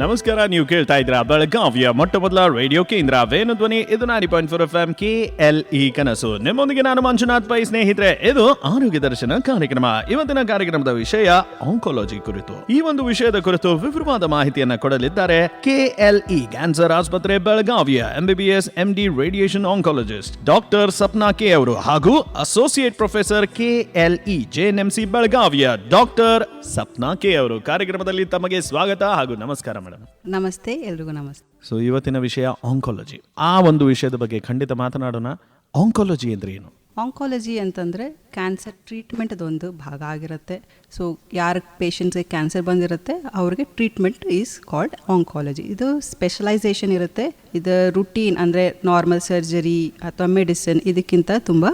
ನಮಸ್ಕಾರ, ನೀವು ಕೇಳ್ತಾ ಇದ್ದೀರಾ ಬೆಳಗಾವಿಯ ಮೊಟ್ಟ ಮೊದಲ ರೇಡಿಯೋ ಕೇಂದ್ರ ವೇಣುಧ್ವನಿ. ಇದು 90.4 FM KLE ಕನಸು. ನಿಮ್ಮೊಂದಿಗೆ ನಾನು ಮಂಜುನಾಥ್ ಪೈ. ಸ್ನೇಹಿತರೆ, ಇದು ಆರೋಗ್ಯ ದರ್ಶನ ಕಾರ್ಯಕ್ರಮ. ಇವತ್ತಿನ ಕಾರ್ಯಕ್ರಮದ ವಿಷಯ ಆಂಕಾಲಜಿ ಕುರಿತು. ಈ ಒಂದು ವಿಷಯದ ಕುರಿತು ವಿವರವಾದ ಮಾಹಿತಿಯನ್ನ ಕೊಡಲಿದ್ದಾರೆ KLE ಕ್ಯಾನ್ಸರ್ ಆಸ್ಪತ್ರೆ ಬೆಳಗಾವಿಯ MBBS MD radiation oncologist doctor Sapna K ಅವರು ಹಾಗೂ ಅಸೋಸಿಯೇಟ್ ಪ್ರೊಫೆಸರ್ KLE JNMC ಬೆಳಗಾವಿಯ ಡಾಕ್ಟರ್ ಸಪ್ನಾ ಕೆ ಅವರು. ಕಾರ್ಯಕ್ರಮದಲ್ಲಿ ತಮಗೆ ಸ್ವಾಗತ ಹಾಗೂ ನಮಸ್ಕಾರ ಮೇಡಮ್. ನಮಸ್ತೆ, ಎಲ್ರಿಗೂ ನಮಸ್ತೆ. ಸೊ ಇವತ್ತಿನ ವಿಷಯ ಆಂಕಾಲಜಿ. ಆ ಒಂದು ವಿಷಯದ ಬಗ್ಗೆ ಖಂಡಿತ ಮಾತನಾಡೋಣ. ಆಂಕಾಲಜಿ ಅಂದ್ರೆ ಏನು? ಆಂಕಾಲಜಿ ಅಂತಂದರೆ ಕ್ಯಾನ್ಸರ್ ಟ್ರೀಟ್ಮೆಂಟ್ ಅದೊಂದು ಭಾಗ ಆಗಿರುತ್ತೆ. ಸೊ ಯಾರ ಪೇಷಂಟ್ಸ್ಗೆ ಕ್ಯಾನ್ಸರ್ ಬಂದಿರುತ್ತೆ ಅವ್ರಿಗೆ ಟ್ರೀಟ್ಮೆಂಟ್ ಈಸ್ ಕಾಲ್ಡ್ ಆಂಕಾಲಜಿ. ಇದು ಸ್ಪೆಷಲೈಸೇಷನ್ ಇರುತ್ತೆ. ಇದು ರುಟೀನ್ ಅಂದರೆ ನಾರ್ಮಲ್ ಸರ್ಜರಿ ಅಥವಾ ಮೆಡಿಸಿನ್ ಇದಕ್ಕಿಂತ ತುಂಬ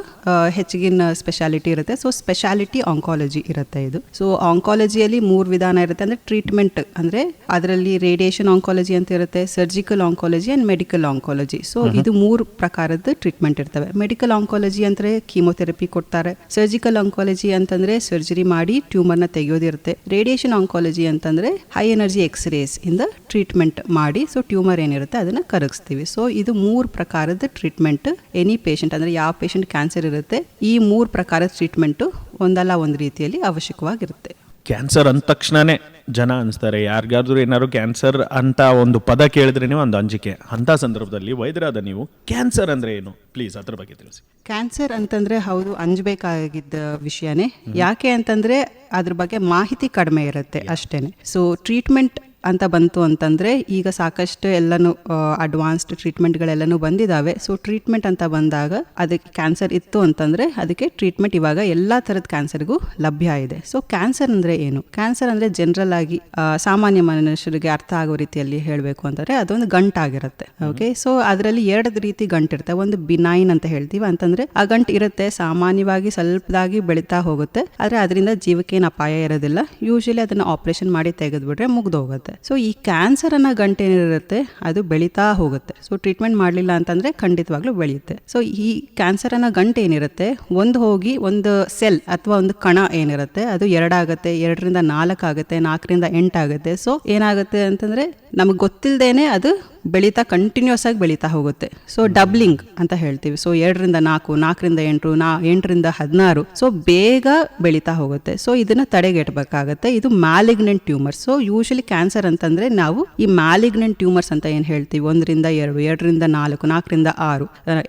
ಹೆಚ್ಚಿಗಿನ ಸ್ಪೆಷಾಲಿಟಿ ಇರುತ್ತೆ. ಸೊ ಸ್ಪೆಷಾಲಿಟಿ ಆಂಕಾಲಜಿ ಇರುತ್ತೆ ಇದು. ಸೊ ಆಂಕಾಲಜಿಯಲ್ಲಿ 3 ವಿಧಾನ ಇರುತ್ತೆ. ಅಂದರೆ ಟ್ರೀಟ್ಮೆಂಟ್ ಅಂದರೆ ಅದರಲ್ಲಿ ರೇಡಿಯೇಷನ್ ಆಂಕಾಲಜಿ ಅಂತ ಇರುತ್ತೆ, surgical oncology and medical oncology. So ಇದು 3 ಪ್ರಕಾರದ ಟ್ರೀಟ್ಮೆಂಟ್ ಇರ್ತವೆ. ಮೆಡಿಕಲ್ ಆಂಕಾಲಜಿ ಅಂದರೆ ಕೀಮೋಥೆರಪಿ ಕೊಡ್ತಾರೆ. ಸರ್ಜಿಕಲ್ ಆಂಕಾಲಜಿ ಅಂತಂದ್ರೆ ಸರ್ಜರಿ ಮಾಡಿ ಟ್ಯೂಮರ್ನ ತೆಗೆಯೋದಿರುತ್ತೆ. ರೇಡಿಯೇಷನ್ ಆಂಕಾಲಜಿ ಅಂತಂದ್ರೆ ಹೈ ಎನರ್ಜಿ ಎಕ್ಸ್ರೇಸ್ ಇಂದ ಟ್ರೀಟ್ಮೆಂಟ್ ಮಾಡಿ ಸೊ ಟ್ಯೂಮರ್ ಏನಿರುತ್ತೆ ಅದನ್ನ ಕರಗಿಸ್ತೀವಿ. ಸೊ ಇದು 3 ಪ್ರಕಾರದ ಟ್ರೀಟ್ಮೆಂಟ್. ಎನಿ ಪೇಷಂಟ್ ಅಂದ್ರೆ ಯಾವ ಪೇಷಂಟ್ ಕ್ಯಾನ್ಸರ್ ಇರುತ್ತೆ ಈ 3 ಪ್ರಕಾರದ ಟ್ರೀಟ್ಮೆಂಟ್ ಒಂದಲ್ಲ ಒಂದು ರೀತಿಯಲ್ಲಿ ಅವಶ್ಯಕವಾಗಿರುತ್ತೆ. ಕ್ಯಾನ್ಸರ್ ಅಂದ ತಕ್ಷಣನೇ ಜನ ಅನಿಸ್ತಾರೆ, ಯಾರಿಗಾದ್ರೂ ಏನಾದ್ರು ಕ್ಯಾನ್ಸರ್ ಅಂತ ಒಂದು ಪದ ಕೇಳಿದ್ರೇನೆ ಒಂದು ಅಂಜಿಕೆ. ಅಂತ ಸಂದರ್ಭದಲ್ಲಿ ವೈದ್ಯರಾದ ನೀವು ಕ್ಯಾನ್ಸರ್ ಅಂದ್ರೆ ಏನು, ಪ್ಲೀಸ್ ಅದ್ರ ಬಗ್ಗೆ ತಿಳಿಸಿ. ಕ್ಯಾನ್ಸರ್ ಅಂತಂದ್ರೆ ಹೌದು ಅಂಜಬೇಕಾಗಿದ್ದ ವಿಷಯನೇ. ಯಾಕೆ ಅಂತಂದ್ರೆ ಅದ್ರ ಬಗ್ಗೆ ಮಾಹಿತಿ ಕಡಿಮೆ ಇರುತ್ತೆ ಅಷ್ಟೇನೆ. ಸೊ ಟ್ರೀಟ್ಮೆಂಟ್ ಅಂತ ಬಂತು ಅಂತಂದರೆ ಈಗ ಸಾಕಷ್ಟು ಎಲ್ಲನೂ ಅಡ್ವಾನ್ಸ್ಡ್ ಟ್ರೀಟ್ಮೆಂಟ್ಗಳೆಲ್ಲನೂ ಬಂದಿದ್ದಾವೆ. ಸೊ ಟ್ರೀಟ್ಮೆಂಟ್ ಅಂತ ಬಂದಾಗ ಅದಕ್ಕೆ ಕ್ಯಾನ್ಸರ್ ಇತ್ತು ಅಂತಂದರೆ ಅದಕ್ಕೆ ಟ್ರೀಟ್ಮೆಂಟ್ ಇವಾಗ ಎಲ್ಲ ಥರದ ಕ್ಯಾನ್ಸರ್ಗೂ ಲಭ್ಯ ಇದೆ. ಸೊ ಕ್ಯಾನ್ಸರ್ ಅಂದರೆ ಏನು? ಕ್ಯಾನ್ಸರ್ ಅಂದರೆ ಜನರಲ್ ಆಗಿ ಸಾಮಾನ್ಯ ಮನುಷ್ಯರಿಗೆ ಅರ್ಥ ಆಗೋ ರೀತಿಯಲ್ಲಿ ಹೇಳಬೇಕು ಅಂತಂದರೆ ಅದೊಂದು ಗಂಟಾಗಿರುತ್ತೆ. ಓಕೆ, ಸೊ ಅದರಲ್ಲಿ 2 ರೀತಿ ಗಂಟಿರುತ್ತೆ. ಒಂದು ಬಿನೈನ್ ಅಂತ ಹೇಳ್ತೀವಿ, ಅಂತಂದರೆ ಆ ಗಂಟು ಇರುತ್ತೆ ಸಾಮಾನ್ಯವಾಗಿ ಸ್ವಲ್ಪದಾಗಿ ಬೆಳೀತಾ ಹೋಗುತ್ತೆ, ಆದರೆ ಅದರಿಂದ ಜೀವಕ್ಕೇನು ಅಪಾಯ ಇರೋದಿಲ್ಲ. ಯೂಶಲಿ ಅದನ್ನು ಆಪರೇಷನ್ ಮಾಡಿ ತೆಗೆದುಬಿಟ್ರೆ ಮುಗ್ದೋಗುತ್ತೆ. ಸೊ ಈ ಕ್ಯಾನ್ಸರ್ ಅನ್ನೋ ಗಂಟು ಏನಿರುತ್ತೆ ಅದು ಬೆಳೀತಾ ಹೋಗುತ್ತೆ. ಸೊ ಟ್ರೀಟ್ಮೆಂಟ್ ಮಾಡಲಿಲ್ಲ ಅಂತಂದ್ರೆ ಖಂಡಿತವಾಗ್ಲೂ ಬೆಳೆಯುತ್ತೆ. ಸೊ ಈ ಕ್ಯಾನ್ಸರ್ ಅನ್ನೋ ಗಂಟು ಏನಿರುತ್ತೆ ಒಂದು ಹೋಗಿ ಒಂದು ಸೆಲ್ ಅಥವಾ ಒಂದು ಕಣ ಏನಿರುತ್ತೆ ಅದು 2 ಆಗುತ್ತೆ, 2ರಿಂದ 4 ಆಗುತ್ತೆ, 4ರಿಂದ 8 ಆಗುತ್ತೆ. ಸೊ ಏನಾಗುತ್ತೆ ಅಂತಂದ್ರೆ ನಮಗೆ ಗೊತ್ತಿಲ್ಲದೇನೆ ಅದು ಬೆಳೀತಾ ಕಂಟಿನ್ಯೂಸ್ ಆಗಿ ಬೆಳೀತಾ ಹೋಗುತ್ತೆ. ಸೊ ಡಬ್ಲಿಂಗ್ ಅಂತ ಹೇಳ್ತೀವಿ. ಸೊ 2ರಿಂದ 4, 4ರಿಂದ 8, 8ರಿಂದ 16. ಸೊ ಬೇಗ ಬೆಳೀತಾ ಹೋಗುತ್ತೆ. ಸೊ ಇದನ್ನ ತಡೆಗಟ್ಟಬೇಕಾಗತ್ತೆ. ಇದು malignant tumours. So usually cancer ಅಂತಂದ್ರೆ ನಾವು ಈ ಮ್ಯಾಲಿಗ್ನೆಂಟ್ ಟ್ಯೂಮರ್ಸ್ ಅಂತ ಏನು ಹೇಳ್ತೀವಿ, 1ರಿಂದ 2, 2ರಿಂದ 4, 4ರಿಂದ 6,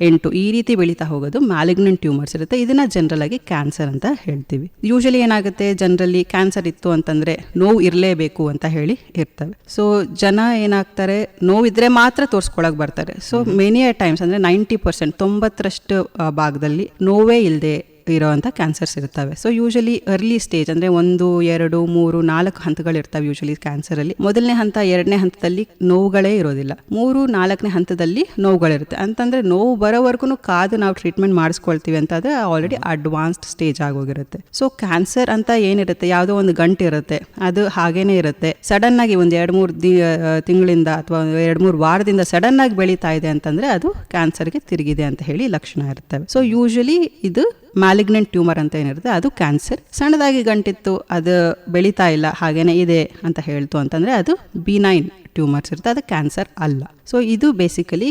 8 ಈ ರೀತಿ ಬೆಳೀತಾ ಹೋಗೋದು ಮ್ಯಾಲಿಗ್ನೆಂಟ್ ಟ್ಯೂಮರ್ಸ್ ಇರುತ್ತೆ. ಇದನ್ನ ಜನರಲ್ ಆಗಿ ಕ್ಯಾನ್ಸರ್ ಅಂತ ಹೇಳ್ತೀವಿ. ಯೂಶಲಿ ಏನಾಗುತ್ತೆ, ಜನರಲಿ ಕ್ಯಾನ್ಸರ್ ಇತ್ತು ಅಂತಂದ್ರೆ ನೋವು ಇರಲೇಬೇಕು ಅಂತ ಹೇಳಿ ಇರ್ತವೆ. ಸೊ ಜನ ಏನಾಗ್ತಾರೆ, ನೋವಿದ್ರೆ ಮಾತ್ರ ತೋರಿಸ್ಕೊಳಕ್ ಬರ್ತಾರೆ. ಸೊ ಮೆನಿ ಟೈಮ್ಸ್ ಅಂದ್ರೆ 90%, 90% ಭಾಗದಲ್ಲಿ ನೋವೇ ಇಲ್ಲದೆ ಇರೋವಂಥ ಕ್ಯಾನ್ಸರ್ಸ್ ಇರ್ತವೆ. ಸೊ ಯೂಶಲಿ ಅರ್ಲಿ ಸ್ಟೇಜ್ ಅಂದರೆ 1, 2, 3, 4 ಹಂತಗಳು ಇರ್ತವೆ ಯೂಶಲಿ ಕ್ಯಾನ್ಸರಲ್ಲಿ. ಮೊದಲನೇ ಹಂತ, 2ನೇ ಹಂತದಲ್ಲಿ ನೋವುಗಳೇ ಇರೋದಿಲ್ಲ. 3, 4ನೇ ಹಂತದಲ್ಲಿ ನೋವುಗಳಿರುತ್ತೆ. ಅಂತಂದ್ರೆ ನೋವು ಬರೋವರೆಗೂ ಕಾದು ನಾವು ಟ್ರೀಟ್ಮೆಂಟ್ ಮಾಡಿಸ್ಕೊಳ್ತೀವಿ ಅಂತಂದ್ರೆ ಆಲ್ರೆಡಿ ಅಡ್ವಾನ್ಸ್ಡ್ ಸ್ಟೇಜ್ ಆಗೋಗಿರುತ್ತೆ. ಸೊ ಕ್ಯಾನ್ಸರ್ ಅಂತ ಏನಿರುತ್ತೆ, ಯಾವುದೋ ಒಂದು ಗಂಟು ಇರುತ್ತೆ, ಅದು ಹಾಗೇನೆ ಇರುತ್ತೆ. ಸಡನ್ ಆಗಿ ಒಂದು 2-3 ತಿಂಗಳಿಂದ ಅಥವಾ 2-3 ವಾರದಿಂದ ಸಡನ್ ಆಗಿ ಬೆಳೀತಾ ಇದೆ ಅಂತಂದ್ರೆ ಅದು ಕ್ಯಾನ್ಸರ್ಗೆ ತಿರುಗಿದೆ ಅಂತ ಹೇಳಿ ಲಕ್ಷಣ ಇರ್ತವೆ. ಸೊ ಯೂಶಲಿ ಇದು ಮ್ಯಾಲಿಗ್ನೆಂಟ್ ಟ್ಯೂಮರ್ ಅಂತ ಏನಿರುತ್ತೆ ಅದು ಕ್ಯಾನ್ಸರ್. ಸಣ್ಣದಾಗಿ ಗಂಟಿತ್ತು, ಅದು ಬೆಳೀತಾ ಇಲ್ಲ, ಹಾಗೇನೆ ಇದೆ ಅಂತ ಹೇಳ್ತು ಅಂತಂದ್ರೆ ಅದು ಬಿನೈನ್ ಟ್ಯೂಮರ್ಸ್ ಇರುತ್ತೆ, ಅದು ಕ್ಯಾನ್ಸರ್ ಅಲ್ಲ. ಸೊ ಇದು ಬೇಸಿಕಲಿ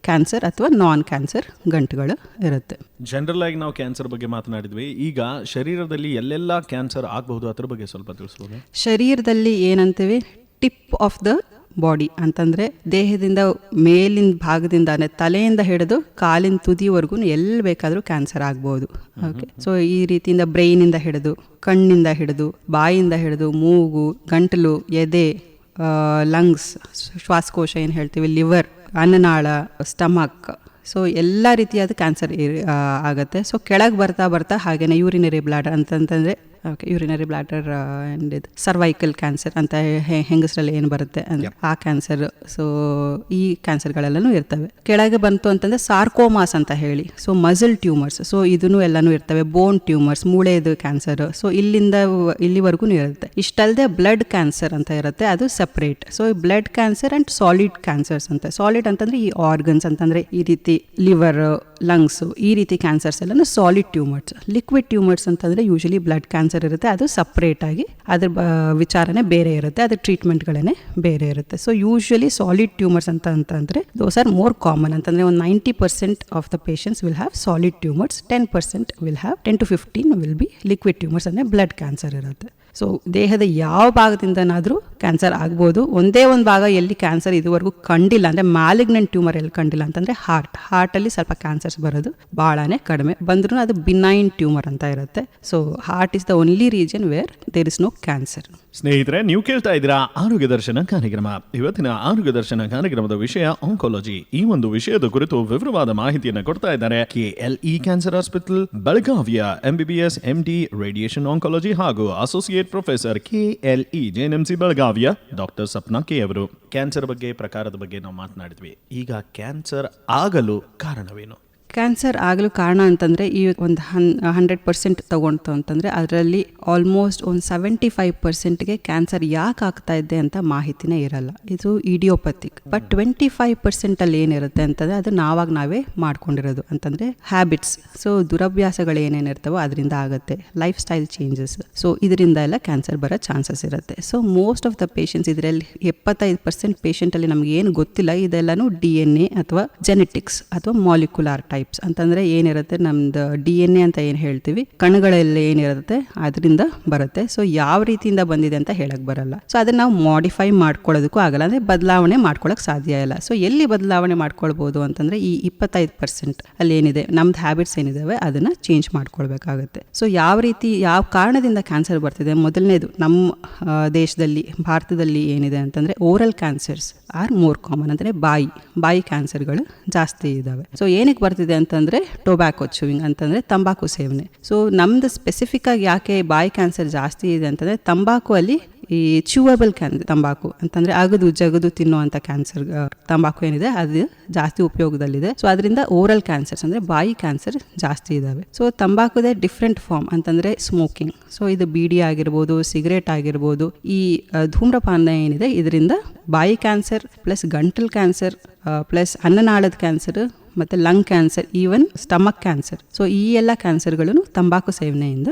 ಕ್ಯಾನ್ಸರ್ ಅಥವಾ ನಾನ್ ಕ್ಯಾನ್ಸರ್ ಗಂಟುಗಳು ಇರುತ್ತೆ. ಜನರಲ್ ಆಗಿ ನಾವು ಕ್ಯಾನ್ಸರ್ ಬಗ್ಗೆ ಮಾತನಾಡಿದ್ವಿ. ಈಗ ಶರೀರದಲ್ಲಿ ಎಲ್ಲೆಲ್ಲ ಕ್ಯಾನ್ಸರ್ ಆಗಬಹುದು ಅದ್ರ ಬಗ್ಗೆ ಸ್ವಲ್ಪ ತಿಳಿಸ್ಬೋದು. ಶರೀರದಲ್ಲಿ ಏನಂತೀವಿ, ಟಿಪ್ ಆಫ್ ದ ಬಾಡಿ ಅಂತಂದ್ರೆ ದೇಹದಿಂದ ಮೇಲಿನ ಭಾಗದಿಂದ ತಲೆಯಿಂದ ಹಿಡಿದು ಕಾಲಿನ ತುದಿವರೆಗೂ ಎಲ್ಲಿ ಬೇಕಾದರೂ ಕ್ಯಾನ್ಸರ್ ಆಗ್ಬೋದು. ಓಕೆ, ಸೊ ಈ ರೀತಿಯಿಂದ ಬ್ರೈನಿಂದ ಹಿಡಿದು, ಕಣ್ಣಿಂದ ಹಿಡಿದು, ಬಾಯಿಂದ ಹಿಡಿದು, ಮೂಗು, ಗಂಟಲು, ಎದೆ, ಲಂಗ್ಸ್, ಶ್ವಾಸಕೋಶ ಏನು ಹೇಳ್ತೀವಿ, ಲಿವರ್, ಅನ್ನನಾಳ, ಸ್ಟಮಕ್, ಸೊ ಎಲ್ಲ ರೀತಿಯಾದ ಕ್ಯಾನ್ಸರ್ ಆಗುತ್ತೆ. ಸೊ ಕೆಳಗೆ ಬರ್ತಾ ಬರ್ತಾ ಹಾಗೇನೆ ಯೂರಿನರಿ ಬ್ಲಾಡರ್ ಅಂತಂತಂದರೆ ಯೂರಿನರಿ ಬ್ಲಾಡರ್ ಆ್ಯಂಡ್ ಇದು ಸರ್ವೈಕಲ್ ಕ್ಯಾನ್ಸರ್ ಅಂತ ಹೆಂಗಸರಲ್ಲಿ ಏನು ಬರುತ್ತೆ ಅಂದರೆ ಆ ಕ್ಯಾನ್ಸರ್. ಸೊ ಈ ಕ್ಯಾನ್ಸರ್ಗಳೆಲ್ಲನೂ ಇರ್ತವೆ. ಕೆಳಗೆ ಬಂತು ಅಂತಂದರೆ ಸಾರ್ಕೋಮಾಸ್ ಅಂತ ಹೇಳಿ, ಸೊ ಮಸಲ್ ಟ್ಯೂಮರ್ಸ್, ಸೊ ಇದನ್ನು ಎಲ್ಲನೂ ಇರ್ತವೆ. ಬೋನ್ ಟ್ಯೂಮರ್ಸ್, ಮೂಳೆದು ಕ್ಯಾನ್ಸರ್, ಸೊ ಇಲ್ಲಿಂದ ಇಲ್ಲಿವರೆಗೂ ಇರುತ್ತೆ. ಇಷ್ಟಲ್ಲದೆ ಬ್ಲಡ್ ಕ್ಯಾನ್ಸರ್ ಅಂತ ಇರುತ್ತೆ, ಅದು separate. So blood cancer and solid cancers ಅಂತ. ಸಾಲಿಡ್ ಅಂತಂದರೆ ಈ ಆರ್ಗನ್ಸ್ ಅಂತಂದರೆ ಈ ರೀತಿ ಲಿವರ್, ಲಂಗ್ಸು, ಈ ರೀತಿ ಕ್ಯಾನ್ಸರ್ಸ್ ಎಲ್ಲನೂ ಸಾಲಿಡ್ ಟ್ಯೂಮರ್ಸ್. ಲಿಕ್ವಿಡ್ ಟ್ಯೂಮರ್ಸ್ ಅಂತಂದರೆ ಯೂಶಲಿ ಬ್ಲಡ್ ಕ್ಯಾನ್ಸರ್ ಕ್ಯಾನ್ಸರ್ ಇರುತ್ತೆ, ಅದು ಸಪ್ರೇಟ್ ಆಗಿ ಅದ್ರ ವಿಚಾರನೇ ಬೇರೆ ಇರುತ್ತೆ, ಅದ್ರ ಟ್ರೀಟ್ಮೆಂಟ್ಗಳೇ ಬೇರೆ ಇರುತ್ತೆ. ಸೊ ಯೂಶಲಿ ಸಾಲಿಡ್ ಟ್ಯೂಮರ್ಸ್ ಅಂತಂದ್ರೆ ದೋಸ್ ಆರ್ ಮೋರ್ ಕಾಮನ್. ಅಂತಂದ್ರೆ ಒಂದು 90% of the patients will have solid tumours, 10% will have 10 to 15 will be liquid tumours, ಅಂದರೆ ಬ್ಲಡ್ ಕ್ಯಾನ್ಸರ್ ಇರುತ್ತೆ. ಸೊ ದೇಹದ ಯಾವ ಭಾಗದಿಂದನಾದರೂ ಕ್ಯಾನ್ಸರ್ ಆಗ್ಬೋದು. ಒಂದೇ ಒಂದು ಭಾಗ ಎಲ್ಲಿ ಕ್ಯಾನ್ಸರ್ ಇದುವರೆಗೂ ಕಂಡಿಲ್ಲ, ಅಂದರೆ ಮ್ಯಾಲಿಗ್ನೆಂಟ್ ಟ್ಯೂಮರ್ ಎಲ್ಲಿ ಕಂಡಿಲ್ಲ ಅಂತಂದರೆ ಹಾರ್ಟಲ್ಲಿ ಸ್ವಲ್ಪ ಕ್ಯಾನ್ಸರ್ಸ್ ಬರೋದು ಭಾಳನೇ ಕಡಿಮೆ, ಬಂದ್ರೂ ಅದು ಬಿನೈನ್ ಟ್ಯೂಮರ್ ಅಂತ ಇರುತ್ತೆ. So heart is the only reason where there is no cancer. ಸ್ನೇಹಿತರೆ, ನೀವು ಕೇಳ್ತಾ ಇದ್ದೀರಾ ಆರೋಗ್ಯ ದರ್ಶನ ಕಾರ್ಯಕ್ರಮ. ಇವತ್ತಿನ ಆರೋಗ್ಯ ದರ್ಶನ ಕಾರ್ಯಕ್ರಮದ ವಿಷಯ ಆಂಕಾಲಜಿ. ಈ ಒಂದು ವಿಷಯದ ಕುರಿತು ವಿವರವಾದ ಮಾಹಿತಿಯನ್ನು ಕೊಡ್ತಾ ಇದ್ದಾರೆ KLE ಕ್ಯಾನ್ಸರ್ ಹಾಸ್ಪಿಟಲ್ ಬೆಳಗಾವಿಯ MBBS MD ರೇಡಿಯೇಷನ್ ಆಂಕಾಲಜಿ ಹಾಗೂ ಅಸೋಸಿಯೇಟ್ ಪ್ರೊಫೆಸರ್ KLE JNMC ಬೆಳಗಾವಿಯ ಡಾಕ್ಟರ್ ಸಪ್ನಾ ಕೆ ಅವರು. ಕ್ಯಾನ್ಸರ್ ಬಗ್ಗೆ, ಪ್ರಕಾರದ ಬಗ್ಗೆ ನಾವು ಮಾತನಾಡಿದ್ವಿ. ಈಗ ಕ್ಯಾನ್ಸರ್ ಆಗಲು ಕಾರಣವೇನು? ಕ್ಯಾನ್ಸರ್ ಆಗಲು ಕಾರಣ ಅಂತಂದರೆ ಈ ಒಂದು 100% ತಗೊಂತು ಅಂತಂದರೆ ಅದರಲ್ಲಿ ಆಲ್ಮೋಸ್ಟ್ ಒಂದು 75%ಗೆ ಕ್ಯಾನ್ಸರ್ ಯಾಕೆ ಆಗ್ತಾ ಇದೆ ಅಂತ ಮಾಹಿತಿನೇ ಇರಲ್ಲ. ಇದು ಇಡಿಯೋಪತಿಕ್. ಬಟ್ 25% ಏನಿರುತ್ತೆ ಅಂತಂದರೆ ಅದು ನಾವೇ ಮಾಡ್ಕೊಂಡಿರೋದು, ಅಂತಂದರೆ ಹ್ಯಾಬಿಟ್ಸ್. ಸೊ ದುರಭ್ಯಾಸಗಳು ಏನೇನಿರ್ತವೋ ಅದರಿಂದ ಆಗುತ್ತೆ, ಲೈಫ್ ಸ್ಟೈಲ್ ಚೇಂಜಸ್. ಸೊ ಇದರಿಂದ ಎಲ್ಲ ಕ್ಯಾನ್ಸರ್ ಬರೋ ಚಾನ್ಸಸ್ ಇರುತ್ತೆ. So most of the patients, ಇದರಲ್ಲಿ 75% ಪೇಷಂಟಲ್ಲಿ ನಮ್ಗೆ ಏನು ಗೊತ್ತಿಲ್ಲ, ಇದೆಲ್ಲನೂ DNA ಅಥವಾ ಜೆನೆಟಿಕ್ಸ್ ಅಥವಾ ಮಾಲಿಕ್ಯುಲಾರ್ ಟೈಪ್ ಅಂತಂದ್ರೆ ಏನಿರುತ್ತೆ, ನಮ್ದು DNA ಅಂತ ಏನು ಹೇಳ್ತೀವಿ, ಕಣಗಳಲ್ಲಿ ಏನಿರುತ್ತೆ ಅದರಿಂದ ಬರುತ್ತೆ. ಸೊ ಯಾವ ರೀತಿಯಿಂದ ಬಂದಿದೆ ಅಂತ ಹೇಳಕ್ ಬರಲ್ಲ. ಸೊ ಅದನ್ನ ನಾವು ಮಾಡಿಫೈ ಮಾಡ್ಕೊಳ್ಳೋದಕ್ಕೂ ಆಗಲ್ಲ, ಅಂದ್ರೆ ಬದಲಾವಣೆ ಮಾಡ್ಕೊಳಕ್ ಸಾಧ್ಯ ಇಲ್ಲ. ಸೊ ಎಲ್ಲಿ ಬದಲಾವಣೆ ಮಾಡ್ಕೊಳ್ಬಹುದು ಅಂತಂದ್ರೆ ಈ 25% ಅಲ್ಲಿ ಏನಿದೆ ನಮ್ದು ಹ್ಯಾಬಿಟ್ಸ್ ಏನಿದಾವೆ ಅದನ್ನ ಚೇಂಜ್ ಮಾಡ್ಕೊಳ್ಬೇಕಾಗುತ್ತೆ. ಸೊ ಯಾವ ಕಾರಣದಿಂದ ಕ್ಯಾನ್ಸರ್ ಬರ್ತಿದೆ? ಮೊದಲನೇದು ನಮ್ಮ ದೇಶದಲ್ಲಿ, ಭಾರತದಲ್ಲಿ ಏನಿದೆ ಅಂತಂದ್ರೆ oral cancers are more common, ಅಂದ್ರೆ ಬಾಯಿ ಕ್ಯಾನ್ಸರ್ಗಳು ಜಾಸ್ತಿ ಇದಾವೆ. ಸೊ ಏನಕ್ಕೆ ಬರ್ತಿದೆ ಅಂತಂದ್ರೆ ಟೊಬ್ಯಾಕೋ ಚೂವಿಂಗ್, ಅಂತಂದ್ರೆ ತಂಬಾಕು ಸೇವನೆ. ಸೊ ನಮ್ದು ಸ್ಪೆಸಿಫಿಕ್ ಆಗಿ ಯಾಕೆ ಬಾಯಿ ಕ್ಯಾನ್ಸರ್ ಜಾಸ್ತಿ ಇದೆ ಅಂತಂದ್ರೆ ತಂಬಾಕು ಅಲ್ಲಿ ಈ ಚ್ಯೂವಬಲ್ ತಂಬಾಕು ಅಂತಂದ್ರೆ ಅಗದು ಜಗದು ತಿನ್ನುವಂತ ಕ್ಯಾನ್ಸರ್ ತಂಬಾಕು ಏನಿದೆ ಅದು ಜಾಸ್ತಿ ಉಪಯೋಗದಲ್ಲಿದೆ. ಸೊ ಅದರಿಂದ ಓರಲ್ ಕ್ಯಾನ್ಸರ್ಸ್ ಅಂದ್ರೆ ಬಾಯಿ ಕ್ಯಾನ್ಸರ್ ಜಾಸ್ತಿ ಇದಾವೆ. ಸೊ ತಂಬಾಕುದೇ ಡಿಫ್ರೆಂಟ್ ಫಾರ್ಮ್ ಅಂತಂದ್ರೆ ಸ್ಮೋಕಿಂಗ್. ಸೊ ಇದು ಬೀಡಿ ಆಗಿರ್ಬೋದು, ಸಿಗರೇಟ್ ಆಗಿರ್ಬೋದು, ಈ ಧೂಮ್ರಪಾನ ಏನಿದೆ ಇದರಿಂದ ಬಾಯಿ ಕ್ಯಾನ್ಸರ್ ಪ್ಲಸ್ ಗಂಟಲ್ ಕ್ಯಾನ್ಸರ್ ಪ್ಲಸ್ ಅನ್ನನಾಳದ ಕ್ಯಾನ್ಸರ್ ಮತ್ತೆ lung cancer, even stomach cancer. So ಈ ಎಲ್ಲ ಕ್ಯಾನ್ಸರ್ಗಳು ತಂಬಾಕು ಸೇವನೆಯಿಂದ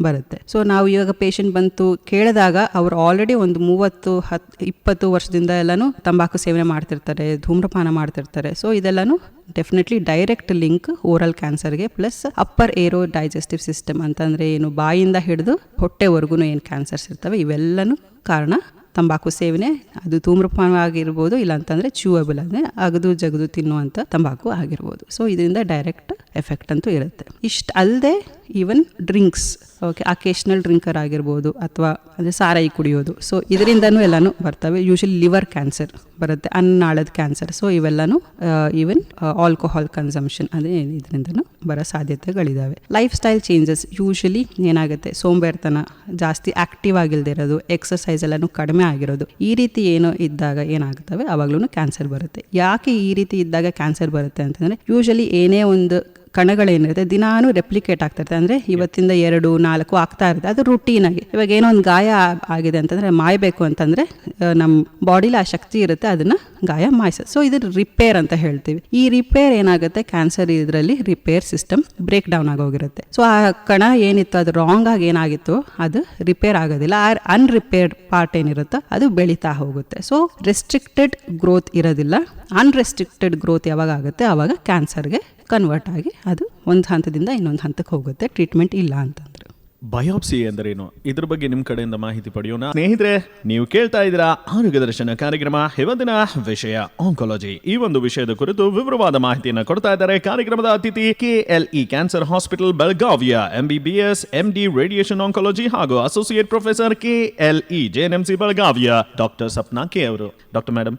ಬರುತ್ತೆ. ಸೊ ನಾವು ಇವಾಗ ಪೇಷಂಟ್ ಬಂತು ಕೇಳಿದಾಗ ಅವ್ರು ಆಲ್ರೆಡಿ ಒಂದು 30-20 ವರ್ಷದಿಂದ ಎಲ್ಲಾನು ತಂಬಾಕು ಸೇವನೆ ಮಾಡ್ತಿರ್ತಾರೆ, ಧೂಮ್ರಪಾನ ಮಾಡ್ತಿರ್ತಾರೆ. ಸೊ ಇದೆಲ್ಲಾನು ಡೆಫಿನೆಟ್ಲಿ ಡೈರೆಕ್ಟ್ ಲಿಂಕ್ ಓರಲ್ ಕ್ಯಾನ್ಸರ್ಗೆ. Plus upper aero digestive system ಅಂತಂದ್ರೆ ಏನು ಬಾಯಿಂದ ಹಿಡಿದು ಹೊಟ್ಟೆವರೆಗೂ ಏನು ಕ್ಯಾನ್ಸರ್ಸ್ ಇರ್ತವೆ ಇವೆಲ್ಲನೂ ಕಾರಣ ತಂಬಾಕು ಸೇವನೆ. ಅದು ಧೂಮ್ರಪಾನ ಆಗಿರ್ಬೋದು, ಇಲ್ಲ ಅಂತಂದ್ರೆ ಚ್ಯೂವಬಲ್ ಅಂದ್ರೆ ಅಗದು ಜಗದು ತಿನ್ನುವಂತ ತಂಬಾಕು ಆಗಿರ್ಬೋದು. ಸೊ ಇದರಿಂದ ಡೈರೆಕ್ಟ್ ಎಫೆಕ್ಟ್ ಅಂತೂ ಇರುತ್ತೆ. ಇಷ್ಟ ಅಲ್ಲದೆ even drinks, okay, occasional drinker ಆಗಿರ್ಬೋದು ಅಥವಾ ಅಂದರೆ ಸಾರಾಯಿ ಕುಡಿಯೋದು. ಸೊ ಇದರಿಂದನೂ ಎಲ್ಲಾನು ಬರ್ತವೆ. ಯೂಶಲಿ ಲಿವರ್ ಕ್ಯಾನ್ಸರ್ ಬರುತ್ತೆ, ಅನ್ನನಾಳದ ಕ್ಯಾನ್ಸರ್. ಸೊ ಇವೆಲ್ಲನೂ ಈವನ್ ಆಲ್ಕೋಹಾಲ್ ಕನ್ಸಂಪ್ಷನ್ ಅದೇ ಇದರಿಂದನೂ ಬರೋ ಸಾಧ್ಯತೆಗಳಿದಾವೆ. ಲೈಫ್ ಸ್ಟೈಲ್ ಚೇಂಜಸ್ ಯೂಶಲಿ ಏನಾಗುತ್ತೆ, ಸೋಂಬೇರ್ತನ ಜಾಸ್ತಿ, ಆಕ್ಟಿವ್ ಆಗಿಲ್ದೇ ಇರೋದು, ಎಕ್ಸರ್ಸೈಸ್ ಎಲ್ಲಾನು ಕಡಿಮೆ ಆಗಿರೋದು, ಈ ರೀತಿ ಏನೋ ಇದ್ದಾಗ ಏನಾಗುತ್ತವೆ ಅವಾಗ್ಲೂ ಕ್ಯಾನ್ಸರ್ ಬರುತ್ತೆ. ಯಾಕೆ ಈ ರೀತಿ ಇದ್ದಾಗ ಕ್ಯಾನ್ಸರ್ ಬರುತ್ತೆ ಅಂತಂದ್ರೆ ಯೂಶಲಿ ಏನೇ ಒಂದು ಕಣಗಳೇನಿರುತ್ತೆ ದಿನಾನು ರೆಪ್ಲಿಕೇಟ್ ಆಗ್ತಾ ಇರುತ್ತೆ, ಅಂದ್ರೆ ಇವತ್ತಿಂದ 2-4 ಆಗ್ತಾ ಇರುತ್ತೆ. ಅದು ರುಟೀನ್ ಆಗಿ. ಇವಾಗ ಏನೋ ಒಂದು ಗಾಯ ಆಗಿದೆ ಅಂತಂದ್ರೆ ಮಾಯಬೇಕು ಅಂತಂದ್ರೆ ನಮ್ಮ ಬಾಡಿಲಿ ಆ ಶಕ್ತಿ ಇರುತ್ತೆ, ಅದನ್ನ ಗಾಯ ಮಾಯಿಸೋದು. ಸೊ ಇದು ರಿಪೇರ್ ಅಂತ ಹೇಳ್ತೀವಿ. ಈ ರಿಪೇರ್ ಏನಾಗುತ್ತೆ, ಕ್ಯಾನ್ಸರ್ ಇದರಲ್ಲಿ ರಿಪೇರ್ ಸಿಸ್ಟಮ್ ಬ್ರೇಕ್ ಡೌನ್ ಆಗೋಗಿರುತ್ತೆ. ಸೊ ಆ ಕಣ ಏನಿತ್ತು ಅದು ರಾಂಗ್ ಆಗಿ ಏನಾಗಿತ್ತು ಅದು ರಿಪೇರ್ ಆಗೋದಿಲ್ಲ. ಆ ಅನ್ರಿಪೇರ್ಡ್ ಪಾರ್ಟ್ ಏನಿರುತ್ತೋ ಅದು ಬೆಳೀತಾ ಹೋಗುತ್ತೆ. ಸೊ ರೆಸ್ಟ್ರಿಕ್ಟೆಡ್ ಗ್ರೋತ್ ಇರೋದಿಲ್ಲ. ಅನ್ರೆಸ್ಟ್ರಿಕ್ಟೆಡ್ ಗ್ರೋತ್ ಯಾವಾಗ ಆಗುತ್ತೆ ಆವಾಗ ಕ್ಯಾನ್ಸರ್ಗೆ ಕನ್ವರ್ಟ್ ಆಗಿ ಅದು ಒಂದು ಹಂತದಿಂದ ಇನ್ನೊಂದು ಹಂತಕ್ಕೆ ಹೋಗುತ್ತೆ, ಟ್ರೀಟ್ಮೆಂಟ್ ಇಲ್ಲ ಅಂತಂದ್ರೆ. ಬಯಾಪ್ಸಿ ಎಂದರೇನು? ಇದ್ರ ಬಗ್ಗೆ ನಿಮ್ಮ ಕಡೆಯಿಂದ ಮಾಹಿತಿ ಪಡೆಯೋಣ. ಸ್ನೇಹಿತರೆ, ನೀವು ಕೇಳ್ತಾ ಇದ್ದೀರಾ ಆರೋಗ್ಯ ದರ್ಶನ ಕಾರ್ಯಕ್ರಮ. ಇವತ್ತಿನ ವಿಷಯ ಆಂಕಾಲಜಿ. ಈ ಒಂದು ವಿಷಯದ ಕುರಿತು ವಿವರವಾದ ಮಾಹಿತಿಯನ್ನು ಕೊಡ್ತಾ ಇದ್ದಾರೆ ಕಾರ್ಯಕ್ರಮದ ಅತಿಥಿ KLE ಕ್ಯಾನ್ಸರ್ ಹಾಸ್ಪಿಟಲ್ ಬೆಳಗಾವಿಯ MBBS MD ರೇಡಿಯೇಷನ್ ಆಂಕಾಲಜಿ ಹಾಗೂ ಅಸೋಸಿಯೇಟ್ ಪ್ರೊಫೆಸರ್ KLE JNMC ಬೆಳಗಾವಿಯ ಡಾಕ್ಟರ್ ಸಪ್ನಾ ಕೆ ಅವರು. ಡಾಕ್ಟರ್ ಮೇಡಮ್,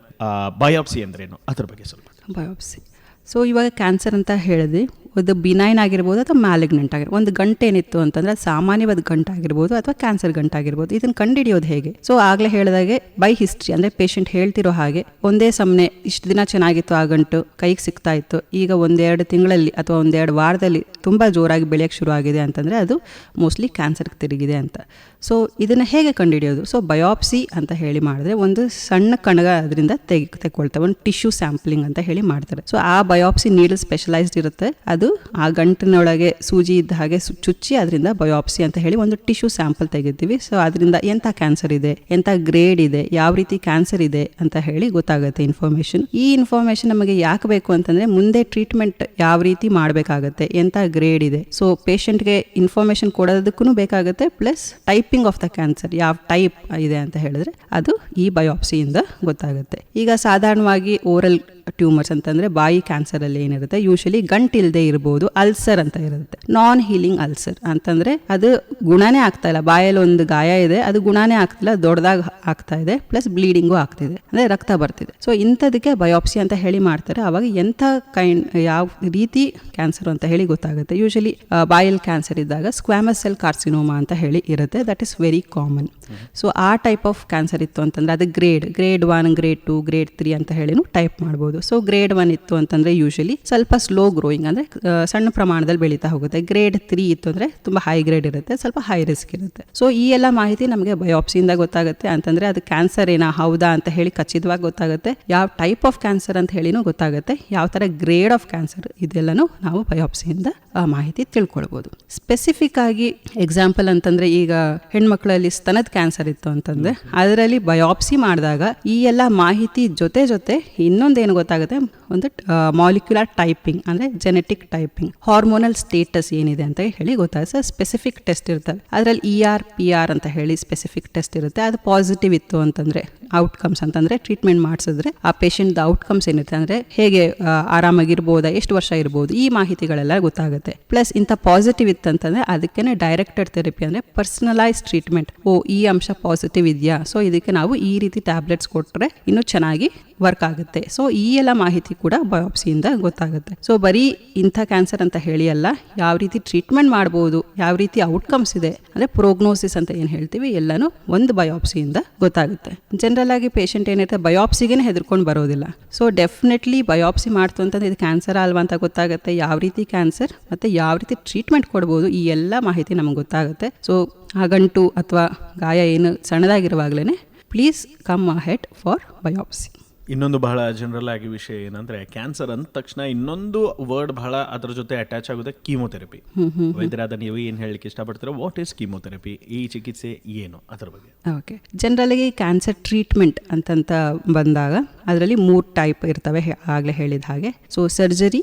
ಬಯಾಪ್ಸಿ ಎಂದರೇನು, ಅದ್ರ ಬಗ್ಗೆ ಸ್ವಲ್ಪ. ಬಯಾಪ್ಸಿ, ಸೊ ಇವಾಗ ಕ್ಯಾನ್ಸರ್ ಅಂತ ಹೇಳಿದ್ವಿ, ಅದು ಬಿನೈನ್ ಆಗಿರ್ಬೋದು ಅಥವಾ ಮ್ಯಾಲಿಗ್ನೆಂಟ್ ಆಗಿರ್ಬೋದು. ಒಂದು ಗಂಟೆ ಏನಿತ್ತು ಅಂತಂದ್ರೆ ಸಾಮಾನ್ಯವಾದ ಗಂಟು ಆಗಿರ್ಬೋದು ಅಥವಾ ಕ್ಯಾನ್ಸರ್ ಗಂಟು ಆಗಿರ್ಬೋದು. ಇದನ್ನು ಕಂಡುಹಿಡಿಯೋದು ಹೇಗೆ? ಸೊ ಆಗಲೇ ಹೇಳಿದಾಗೆ ಬೈ ಹಿಸ್ಟ್ರಿ, ಅಂದರೆ ಪೇಷಂಟ್ ಹೇಳ್ತಿರೋ ಹಾಗೆ ಒಂದೇ ಸಮನೆ ಇಷ್ಟು ದಿನ ಚೆನ್ನಾಗಿತ್ತು ಆ ಗಂಟು, ಕೈಗೆ ಸಿಗ್ತಾ ಇತ್ತು, ಈಗ 1-2 ತಿಂಗಳಲ್ಲಿ ಅಥವಾ 1-2 ವಾರದಲ್ಲಿ ತುಂಬ ಜೋರಾಗಿ ಬೆಳೆಯೋಕ್ಕೆ ಶುರು ಆಗಿದೆ ಅಂತಂದರೆ ಅದು ಮೋಸ್ಟ್ಲಿ ಕ್ಯಾನ್ಸರ್ಗೆ ತಿರುಗಿದೆ ಅಂತ. ಸೊ ಇದನ್ನು ಹೇಗೆ ಕಂಡುಹಿಡಿಯೋದು? ಸೊ ಬಯಾಪ್ಸಿ ಅಂತ ಹೇಳಿ ಮಾಡಿದ್ರೆ ಒಂದು ಸಣ್ಣ ಕಣಗ ಅದರಿಂದ ತೆಗೊಳ್ತಾರೆ, ಒಂದು ಟಿಶ್ಯೂ ಸ್ಯಾಂಪ್ಲಿಂಗ್ ಅಂತ ಹೇಳಿ ಮಾಡ್ತಾರೆ. ಸೊ ಆ ಬಯಾಪ್ಸಿ ನೀಡಲ್ ಸ್ಪೆಷಲೈಸ್ಡ್ ಇರುತ್ತೆ, ಅದು ಅದು ಆ ಗಂಟಿನೊಳಗೆ ಸೂಜಿ ಇದ್ದ ಹಾಗೆ ಚುಚ್ಚಿ ಅದರಿಂದ ಬಯೋಪ್ಸಿ ಅಂತ ಹೇಳಿ ಒಂದು ಟಿಶ್ಯೂ ಸ್ಯಾಂಪಲ್ ತೆಗಿತೀವಿ. ಸೊ ಅದರಿಂದ ಎಂಥ ಕ್ಯಾನ್ಸರ್ ಇದೆ, ಎಂಥ ಗ್ರೇಡ್ ಇದೆ, ಯಾವ ರೀತಿ ಕ್ಯಾನ್ಸರ್ ಇದೆ ಅಂತ ಹೇಳಿ ಗೊತ್ತಾಗುತ್ತೆ ಇನ್ಫಾರ್ಮೇಶನ್. ಈ ಇನ್ಫಾರ್ಮೇಶನ್ ನಮಗೆ ಯಾಕೆ ಬೇಕು ಅಂತಂದ್ರೆ ಮುಂದೆ ಟ್ರೀಟ್ಮೆಂಟ್ ಯಾವ ರೀತಿ ಮಾಡಬೇಕಾಗತ್ತೆ, ಎಂಥ ಗ್ರೇಡ್ ಇದೆ. ಸೊ ಪೇಷಂಟ್ಗೆ ಇನ್ಫಾರ್ಮೇಶನ್ ಕೊಡೋದಕ್ಕೂ ಬೇಕಾಗುತ್ತೆ, plus typing of the cancer ಯಾವ ಟೈಪ್ ಇದೆ ಅಂತ ಹೇಳಿದ್ರೆ ಅದು ಈ ಬಯೋಪ್ಸಿಯಿಂದ ಗೊತ್ತಾಗುತ್ತೆ. ಈಗ ಸಾಧಾರಣವಾಗಿ ಓರಲ್ ಟ್ಯೂಮರ್ಸ್ ಅಂತಂದ್ರೆ ಬಾಯಿ ಕ್ಯಾನ್ಸರ್ ಅಲ್ಲಿ ಏನಿರುತ್ತೆ, ಯೂಶಲಿ ಗಂಟಿಲ್ದೆ ಇರಬಹುದು, ಅಲ್ಸರ್ ಅಂತ ಇರುತ್ತೆ. ನಾನ್ ಹೀಲಿಂಗ್ ಅಲ್ಸರ್ ಅಂತಂದ್ರೆ ಅದು ಗುಣನೇ ಆಗ್ತಾ ಇಲ್ಲ, ಬಾಯಲ್ಲಿ ಒಂದು ಗಾಯ ಇದೆ ಅದು ಗುಣನೇ ಆಗ್ತಿಲ್ಲ, ದೊಡ್ಡದಾಗ ಆಗ್ತಾ ಇದೆ, ಪ್ಲಸ್ ಬ್ಲೀಡಿಂಗು ಆಗ್ತಿದೆ, ಅಂದ್ರೆ ರಕ್ತ ಬರ್ತಿದೆ. ಸೊ ಇಂಥದಕ್ಕೆ ಬಯೋಪ್ಸಿ ಅಂತ ಹೇಳಿ ಮಾಡ್ತಾರೆ. ಅವಾಗ ಎಂಥ ಯಾವ ರೀತಿ ಕ್ಯಾನ್ಸರ್ ಅಂತ ಹೇಳಿ ಗೊತ್ತಾಗುತ್ತೆ. ಯೂಶಲಿ ಬಾಯಲ್ಲಿ ಕ್ಯಾನ್ಸರ್ ಇದ್ದಾಗ ಸ್ಕ್ವಾಮಸ್ ಸೆಲ್ ಕಾರ್ಸಿನೋಮಾ ಅಂತ ಹೇಳಿ ಇರುತ್ತೆ, that is very common. So ಆ ಟೈಪ್ ಆಫ್ ಕ್ಯಾನ್ಸರ್ ಇತ್ತು ಅಂತಂದ್ರೆ ಅದು ಗ್ರೇಡ್ 1, ಗ್ರೇಡ್ 2, ಗ್ರೇಡ್ 3 ಅಂತ ಹೇಳಿನೂ ಟೈಪ್ ಮಾಡ್ಬೋದು. ಸೊ ಗ್ರೇಡ್ 1 ಇತ್ತು ಅಂತಂದ್ರೆ ಯೂಶಲಿ ಸ್ವಲ್ಪ ಸ್ಲೋ ಗ್ರೋಯಿಂಗ್, ಅಂದ್ರೆ ಸಣ್ಣ ಪ್ರಮಾಣದಲ್ಲಿ ಬೆಳೀತಾ ಹೋಗುತ್ತೆ. ಗ್ರೇಡ್ 3 ಇತ್ತು ಅಂದ್ರೆ ತುಂಬಾ ಹೈ ಗ್ರೇಡ್ ಇರುತ್ತೆ, ಸ್ವಲ್ಪ ಹೈ ರಿಸ್ಕ್ ಇರುತ್ತೆ. ಸೊ ಈ ಎಲ್ಲ ಮಾಹಿತಿ ನಮಗೆ ಬಯೋಪ್ಸಿಯಿಂದ ಗೊತ್ತಾಗುತ್ತೆ. ಅಂತಂದ್ರೆ ಅದು ಕ್ಯಾನ್ಸರ್ ಏನಾ ಹೌದಾ ಅಂತ ಹೇಳಿ ಖಚಿತವಾಗಿ ಗೊತ್ತಾಗುತ್ತೆ, ಯಾವ ಟೈಪ್ ಆಫ್ ಕ್ಯಾನ್ಸರ್ ಅಂತ ಹೇಳಿನೂ ಗೊತ್ತಾಗುತ್ತೆ, ಯಾವ ತರ ಗ್ರೇಡ್ ಆಫ್ ಕ್ಯಾನ್ಸರ್ ಇದೆಲ್ಲನೂ ನಾವು ಬಯೋಪ್ಸಿಯಿಂದ ಮಾಹಿತಿ ತಿಳ್ಕೊಳ್ಬಹುದು. ಸ್ಪೆಸಿಫಿಕ್ ಆಗಿ ಎಕ್ಸಾಂಪಲ್ ಅಂತಂದ್ರೆ ಈಗ ಹೆಣ್ಮಕ್ಳಲ್ಲಿ ಸ್ತನದ ಕ್ಯಾನ್ಸರ್ ಇತ್ತು ಅಂತಂದ್ರೆ ಅದರಲ್ಲಿ ಬಯೋಪ್ಸಿ ಮಾಡಿದಾಗ ಈ ಎಲ್ಲ ಮಾಹಿತಿ ಜೊತೆ ಇನ್ನೊಂದೇನು ಗೊತ್ತಾಗುತ್ತೆ, ಒಂದು ಮಾಲಿಕ್ಯುಲರ್ ಟೈಪಿಂಗ್ ಅಂದ್ರೆ ಜೆನೆಟಿಕ್ ಟೈಪಿಂಗ್, ಹಾರ್ಮೋನಲ್ ಸ್ಟೇಟಸ್ ಏನಿದೆ ಅಂತ ಹೇಳಿ ಗೊತ್ತಾಗುತ್ತೆ. ಸ್ಪೆಸಿಫಿಕ್ ಟೆಸ್ಟ್ ಇರ್ತವೆ, ಅದರಲ್ಲಿ ER-PR ಅಂತ ಹೇಳಿ ಸ್ಪೆಸಿಫಿಕ್ ಟೆಸ್ಟ್ ಇರುತ್ತೆ. ಅದು ಪಾಸಿಟಿವ್ ಇತ್ತು ಅಂತಂದ್ರೆ ಔಟ್ಕಮ್ಸ್ ಅಂತಂದ್ರೆ ಟ್ರೀಟ್ಮೆಂಟ್ ಮಾಡಿಸಿದ್ರೆ ಆ ಪೇಷಂಟ್ ಔಟ್ಕಮ್ಸ್ ಏನಿರುತ್ತೆ ಅಂದ್ರೆ ಹೇಗೆ ಆರಾಮಾಗಿರ್ಬೋದಾ, ಎಷ್ಟು ವರ್ಷ ಇರ್ಬೋದು, ಈ ಮಾಹಿತಿಗಳೆಲ್ಲ ಗೊತ್ತಾಗುತ್ತೆ. ಪ್ಲಸ್ ಇಂಥ ಪಾಸಿಟಿವ್ ಇತ್ತಂತಂದ್ರೆ ಅದಕ್ಕೆ ಡೈರೆಕ್ಟೆಡ್ ಥೆರಪಿ ಅಂದ್ರೆ ಪರ್ಸನಲೈಸ್ ಟ್ರೀಟ್ಮೆಂಟ್. ಈ ಅಂಶ ಪಾಸಿಟಿವ್ ಇದೆಯಾ, ಸೊ ಇದಕ್ಕೆ ನಾವು ಈ ರೀತಿ ಟ್ಯಾಬ್ಲೆಟ್ಸ್ ಕೊಟ್ಟರೆ ಇನ್ನೂ ಚೆನ್ನಾಗಿ ವರ್ಕ್ ಆಗುತ್ತೆ. ಸೊ ಈ ಎಲ್ಲ ಮಾಹಿತಿ ಕೂಡ ಬಯೋಪ್ಸಿಯಿಂದ ಗೊತ್ತಾಗುತ್ತೆ. ಸೊ ಬರೀ ಇಂಥ ಕ್ಯಾನ್ಸರ್ ಅಂತ ಹೇಳಿ ಅಲ್ಲ, ಯಾವ ರೀತಿ ಟ್ರೀಟ್ಮೆಂಟ್ ಮಾಡ್ಬೋದು, ಯಾವ ರೀತಿ ಔಟ್ಕಮ್ಸ್ ಇದೆ ಅಂದ್ರೆ ಪ್ರೋಗ್ನೋಸಿಸ್ ಅಂತ ಏನು ಹೇಳ್ತೀವಿ, ಎಲ್ಲಾನು ಒಂದು ಬಯೋಪ್ಸಿಯಿಂದ ಗೊತ್ತಾಗುತ್ತೆ. ಜನರಲ್ ಆಗಿ ಪೇಷಂಟ್ ಏನಿರುತ್ತೆ ಬಯೋಪ್ಸಿಗೆ ಹೆದರ್ಕೊಂಡು ಬರೋದಿಲ್ಲ. ಸೊ ಡೆಫಿನೆಟ್ಲಿ ಬಯೋಪ್ಸಿ ಮಾಡ್ತು ಅಂತಂದ್ರೆ ಇದು ಕ್ಯಾನ್ಸರ್ ಅಲ್ವಾ ಅಂತ ಗೊತ್ತಾಗುತ್ತೆ, ಯಾವ ರೀತಿ ಕ್ಯಾನ್ಸರ್ ಮತ್ತೆ ಯಾವ ರೀತಿ ಟ್ರೀಟ್ಮೆಂಟ್ ಕೊಡ್ಬೋದು, ಈ ಎಲ್ಲ ಮಾಹಿತಿ ನಮಗೆ ಗೊತ್ತಾಗುತ್ತೆ. ಸೊ ಆ ಗಂಟು ಅಥವಾ ಗಾಯ ಏನು ಸಣ್ಣದಾಗಿರುವಾಗಲೇ please come ahead for biopsy. ಇನ್ನೊಂದು ಬಹಳ ಜನರಲ್ ಆಗಿ ವಿಷಯ ಏನಂದ್ರೆ ಕ್ಯಾನ್ಸರ್ ಅಂದ ತಕ್ಷಣ ಇನ್ನೊಂದು ವರ್ಡ್ ಬಹಳ ಅದರ ಜೊತೆ ಅಟ್ಯಾಚ್ ಆಗುತ್ತೆ, ಕೀಮೋಥೆರಪಿ. ವೈದ್ಯರಾದ ನೀವು ಏನು ಹೇಳಲಿಕ್ಕೆ ಇಷ್ಟಪಡ್ತೀರಾ, ವಾಟ್ ಈಸ್ ಕೀಮೋಥೆರಪಿ, ಈ ಚಿಕಿತ್ಸೆ ಏನು, ಅದರ ಬಗ್ಗೆ? ಓಕೆ, ಜನರಲ್ ಆಗಿ ಕ್ಯಾನ್ಸರ್ ಟ್ರೀಟ್ಮೆಂಟ್ ಅಂತಂತ ಬಂದಾಗ ಅದರಲ್ಲಿ 3 ಟೈಪ್ ಇರ್ತವೆ, ಆಗಲೇ ಹೇಳಿದ ಹಾಗೆ. ಸೊ ಸರ್ಜರಿ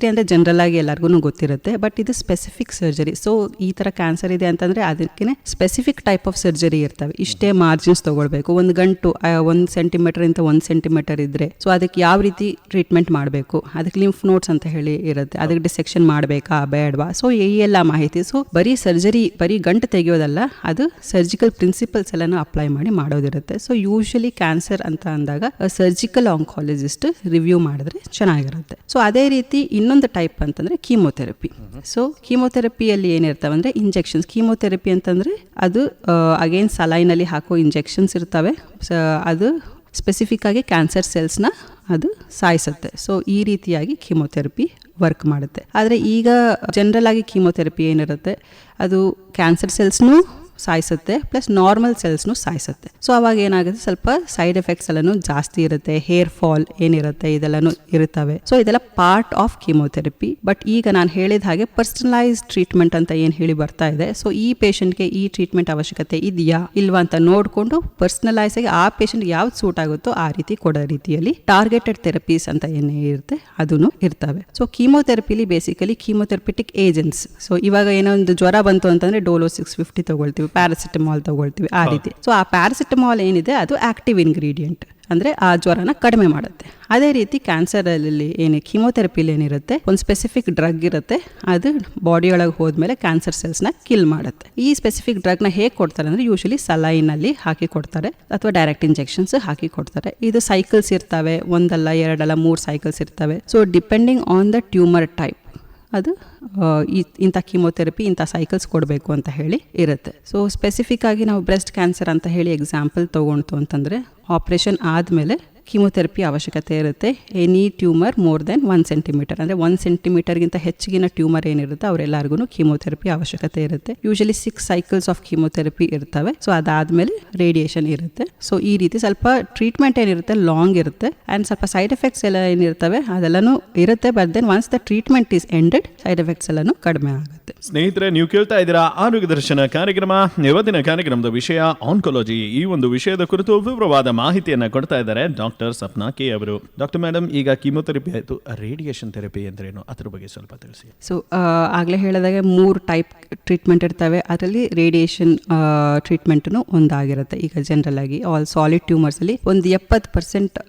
ಅಂದರೆ ಜನರಲ್ ಆಗಿ ಎಲ್ಲರಿಗೂ ಗೊತ್ತಿರುತ್ತೆ, ಬಟ್ ಇದು ಸ್ಪೆಸಿಫಿಕ್ ಸರ್ಜರಿ. ಸೊ ಈ ಥರ ಕ್ಯಾನ್ಸರ್ ಇದೆ ಅಂತಂದರೆ ಅದಕ್ಕೆ ಸ್ಪೆಸಿಫಿಕ್ ಟೈಪ್ ಆಫ್ ಸರ್ಜರಿ ಇರ್ತವೆ. ಇಷ್ಟೇ ಮಾರ್ಜಿನ್ಸ್ ತೊಗೊಳ್ಬೇಕು, ಒಂದು ಗಂಟು 1 ಸೆಂಟಿಮೀಟರ್ ಇಂದ 1 ಸೆಂಟಿಮೀಟರ್ ಇದ್ದರೆ ಸೊ ಅದಕ್ಕೆ ಯಾವ ರೀತಿ ಟ್ರೀಟ್ಮೆಂಟ್ ಮಾಡಬೇಕು, ಅದಕ್ಕೆ ಲಿಂಫ್ ನೋಟ್ಸ್ ಅಂತ ಹೇಳಿ ಇರುತ್ತೆ, ಅದಕ್ಕೆ ಡಿಸೆಕ್ಷನ್ ಮಾಡಬೇಕಾ ಬೇಡವಾ, ಸೊ ಈ ಎಲ್ಲ ಮಾಹಿತಿ. ಸೊ ಬರೀ ಸರ್ಜರಿ, ಬರೀ ಗಂಟು ತೆಗೆಯೋದಲ್ಲ, ಅದು ಸರ್ಜಿಕಲ್ ಪ್ರಿನ್ಸಿಪಲ್ಸ್ ಎಲ್ಲನೂ ಅಪ್ಲೈ ಮಾಡಿ ಮಾಡೋದಿರುತ್ತೆ. ಸೊ ಯೂಶಲಿ ಕ್ಯಾನ್ಸರ್ ಅಂತ ಅಂದಾಗ ಸರ್ಜಿಕಲ್ ಆಂಕಾಲಜಿಸ್ಟ್ ರಿವ್ಯೂ ಮಾಡಿದ್ರೆ ಚೆನ್ನಾಗಿರುತ್ತೆ. ಸೊ ಅದೇ ರೀತಿ ಇನ್ನೊಂದು ಟೈಪ್ ಅಂತಂದ್ರೆ ಕೀಮೋಥೆರಪಿ. ಸೊ ಕೀಮೋಥೆರಪಿಯಲ್ಲಿ ಏನಿರ್ತವೆ ಅಂದ್ರೆ ಇಂಜೆಕ್ಷನ್ಸ್. ಕೀಮೋಥೆರಪಿ ಅಂತಂದ್ರೆ ಅದು ಅಗೇನ್ ಸಲೈನ್ ಅಲ್ಲಿ ಹಾಕೋ ಇಂಜೆಕ್ಷನ್ಸ್ ಇರ್ತವೆ. ಅದು ಸ್ಪೆಸಿಫಿಕ್ ಆಗಿ ಕ್ಯಾನ್ಸರ್ ಸೆಲ್ಸ್ನ ಅದು ಸಾಯಿಸುತ್ತೆ. ಸೊ ಈ ರೀತಿಯಾಗಿ ಕೀಮೋಥೆರಪಿ ವರ್ಕ್ ಮಾಡುತ್ತೆ. ಆದರೆ ಈಗ ಜನರಲ್ ಆಗಿ ಕೀಮೋಥೆರಪಿ ಏನಿರುತ್ತೆ ಅದು ಕ್ಯಾನ್ಸರ್ ಸೆಲ್ಸ್ನೂ ಸಾಯಿಸುತ್ತೆ, ಪ್ಲಸ್ ನಾರ್ಮಲ್ ಸೆಲ್ಸ್ನು ಸಾಯಿಸುತ್ತೆ. ಸೊ ಅವಾಗ ಏನಾಗುತ್ತೆ, ಸ್ವಲ್ಪ ಸೈಡ್ ಎಫೆಕ್ಟ್ಸ್ ಎಲ್ಲನೂ ಜಾಸ್ತಿ ಇರುತ್ತೆ, ಹೇರ್ ಫಾಲ್ ಏನಿರುತ್ತೆ ಇದೆಲ್ಲನೂ ಇರುತ್ತವೆ. ಸೊ ಇದೆಲ್ಲ ಪಾರ್ಟ್ ಆಫ್ ಕೀಮೋಥೆರಪಿ. ಬಟ್ ಈಗ ನಾನು ಹೇಳಿದ ಹಾಗೆ ಪರ್ಸನಲೈಸ್ ಟ್ರೀಟ್ಮೆಂಟ್ ಅಂತ ಏನು ಹೇಳಿ ಬರ್ತಾ ಇದೆ. ಸೊ ಈ ಪೇಷಂಟ್ಗೆ ಈ ಟ್ರೀಟ್ಮೆಂಟ್ ಅವಶ್ಯಕತೆ ಇದೆಯಾ ಇಲ್ವಾ ಅಂತ ನೋಡಿಕೊಂಡು ಪರ್ಸನಲೈಸ್ ಆಗಿ ಆ ಪೇಷಂಟ್ ಯಾವ್ದು ಸೂಟ್ ಆಗುತ್ತೋ ಆ ರೀತಿ ಕೊಡೋ ರೀತಿಯಲ್ಲಿ ಟಾರ್ಗೆಟೆಡ್ ಥೆರಪೀಸ್ ಅಂತ ಏನೇ ಇರುತ್ತೆ ಅದನ್ನು ಇರ್ತವೆ. ಸೊ ಕೀಮೋಥೆರಪಿಲಿ ಬೇಸಿಕಲಿ ಕೀಮೋಥೆರಪಿಟಿಕ್ ಏಜೆಂಟ್ಸ್. ಸೊ ಇವಾಗ ಏನೋ ಒಂದು ಜ್ವರ ಬಂತು ಅಂತಂದ್ರೆ ಡೋಲೋ 650 ತಗೊಳ್ತೀವಿ, ಪ್ಯಾರಾಸಿಟಮಾಲ್ ತಗೊಳ್ತೀವಿ, ಆ ರೀತಿ. ಸೊ ಆ ಪ್ಯಾರಾಸಿಟಮಾಲ್ ಏನಿದೆ ಅದು ಆಕ್ಟಿವ್ ಇಂಗ್ರೀಡಿಯೆಂಟ್, ಅಂದ್ರೆ ಆ ಜ್ವರನ ಕಡಿಮೆ ಮಾಡುತ್ತೆ. ಅದೇ ರೀತಿ ಕ್ಯಾನ್ಸರ್ ಅಲ್ಲಿ ಕೀಮೋಥೆರಪಿಲಿ ಏನಿರುತ್ತೆ, ಒಂದು ಸ್ಪೆಸಿಫಿಕ್ ಡ್ರಗ್ ಇರುತ್ತೆ, ಅದು ಬಾಡಿ ಒಳಗೆ ಹೋದ್ಮೇಲೆ ಕ್ಯಾನ್ಸರ್ ಸೆಲ್ಸ್ ನ ಕಿಲ್ ಮಾಡುತ್ತೆ. ಈ ಸ್ಪೆಸಿಫಿಕ್ ಡ್ರಗ್ ನ ಹೇಗೆ ಕೊಡ್ತಾರೆ ಅಂದ್ರೆ ಯೂಶಲಿ ಸಲೈನ್ ಅಲ್ಲಿ ಹಾಕಿ ಕೊಡ್ತಾರೆ ಅಥವಾ ಡೈರೆಕ್ಟ್ ಇಂಜೆಕ್ಷನ್ಸ್ ಹಾಕಿ ಕೊಡ್ತಾರೆ. ಇದು ಸೈಕಲ್ಸ್ ಇರ್ತವೆ, 1 ಅಲ್ಲ 2 ಅಲ್ಲ 3 ಸೈಕಲ್ಸ್ ಇರ್ತವೆ. So depending on the tumour type ಅದು ಇಂಥ ಕೀಮೋಥೆರಪಿ ಇಂಥ ಸೈಕಲ್ಸ್ ಕೊಡಬೇಕು ಅಂತ ಹೇಳಿ ಇರುತ್ತೆ. ಸೊ ಸ್ಪೆಸಿಫಿಕ್ ಆಗಿ ನಾವು ಬ್ರೆಸ್ಟ್ ಕ್ಯಾನ್ಸರ್ ಅಂತ ಹೇಳಿ ಎಕ್ಸಾಂಪಲ್ ತಗೊಂಡು ಅಂತಂದರೆ ಆಪ್ರೇಷನ್ ಆದಮೇಲೆ ಕೀಮೋಥೆರಪಿ ಅವಶ್ಯಕತೆ ಇರುತ್ತೆ. Any tumour more than 1 centimetre, ಅಂದರೆ 1 ಸೆಂಟಿಮೀಟರ್ಗಿಂತ ಹೆಚ್ಚಿಗಿನ ಟ್ಯೂಮರ್ ಏನಿರುತ್ತೆ ಅವರೆಲ್ಲರಿಗೂ ಕೀಮೋಥೆರಪಿ ಅವಶ್ಯಕತೆ ಇರುತ್ತೆ. ಯೂಶಲಿ 6 ಸೈಕಲ್ಸ್ ಆಫ್ ಕೀಮೋಥೆರಪಿ ಇರ್ತವೆ. ಸೊ ಅದಾದಮೇಲೆ ರೇಡಿಯೇಷನ್ ಇರುತ್ತೆ. ಸೊ ಈ ರೀತಿ ಸ್ವಲ್ಪ ಟ್ರೀಟ್ಮೆಂಟ್ ಏನಿರುತ್ತೆ ಲಾಂಗ್ ಇರುತ್ತೆ, ಆ್ಯಂಡ್ ಸ್ವಲ್ಪ ಸೈಡ್ ಎಫೆಕ್ಟ್ಸ್ ಎಲ್ಲ ಏನಿರ್ತವೆ ಅದೆಲ್ಲನೂ ಇರುತ್ತೆ. But then once the treatment is ended side effects ಎಲ್ಲನೂ ಕಡಿಮೆ ಆಗುತ್ತೆ. ಸ್ನೇಹಿತರೆ, ನೀವು ಕೇಳ್ತಾ ಇದ್ದೀರಾ ಆರೋಗ್ಯ ದರ್ಶನ ಕಾರ್ಯಕ್ರಮ. ಇವತ್ತಿನ ಕಾರ್ಯಕ್ರಮದ ವಿಷಯ ಆನ್ಕೊಲಜಿ. ಈ ಒಂದು ವಿಷಯದ ಕುರಿತು ವಿವರವಾದ ಮಾಹಿತಿಯನ್ನು ಕೊಡ್ತಾ ಇದ್ದಾರೆ ಡಾಕ್ಟರ್ ಸಪ್ನಾ ಕೆ ಅವರು. ಡಾಕ್ಟರ್ ಮೇಡಮ್, ಈಗ ಕೀಮೋಥೆರಪಿ ಆಯಿತು, ರೇಡಿಯೇಷನ್ ಥೆರಪಿ ಅಂದ್ರೇನು, ಅದ್ರ ಬಗ್ಗೆ ಸ್ವಲ್ಪ ತಿಳಿಸಿ. ಸೊ ಆಗಲೇ ಹೇಳಿದಾಗೆ 3 ಟೈಪ್ ಟ್ರೀಟ್ಮೆಂಟ್ ಇರ್ತವೆ. ಅದರಲ್ಲಿ ರೇಡಿಯೇಷನ್ ಟ್ರೀಟ್ಮೆಂಟ್ನು ಒಂದಾಗಿರುತ್ತೆ. ಈಗ ಜನರಲ್ ಆಗಿ ಆಲ್ ಸಾಲಿಡ್ ಟ್ಯೂಮರ್ಸಲ್ಲಿ ಒಂದು 70%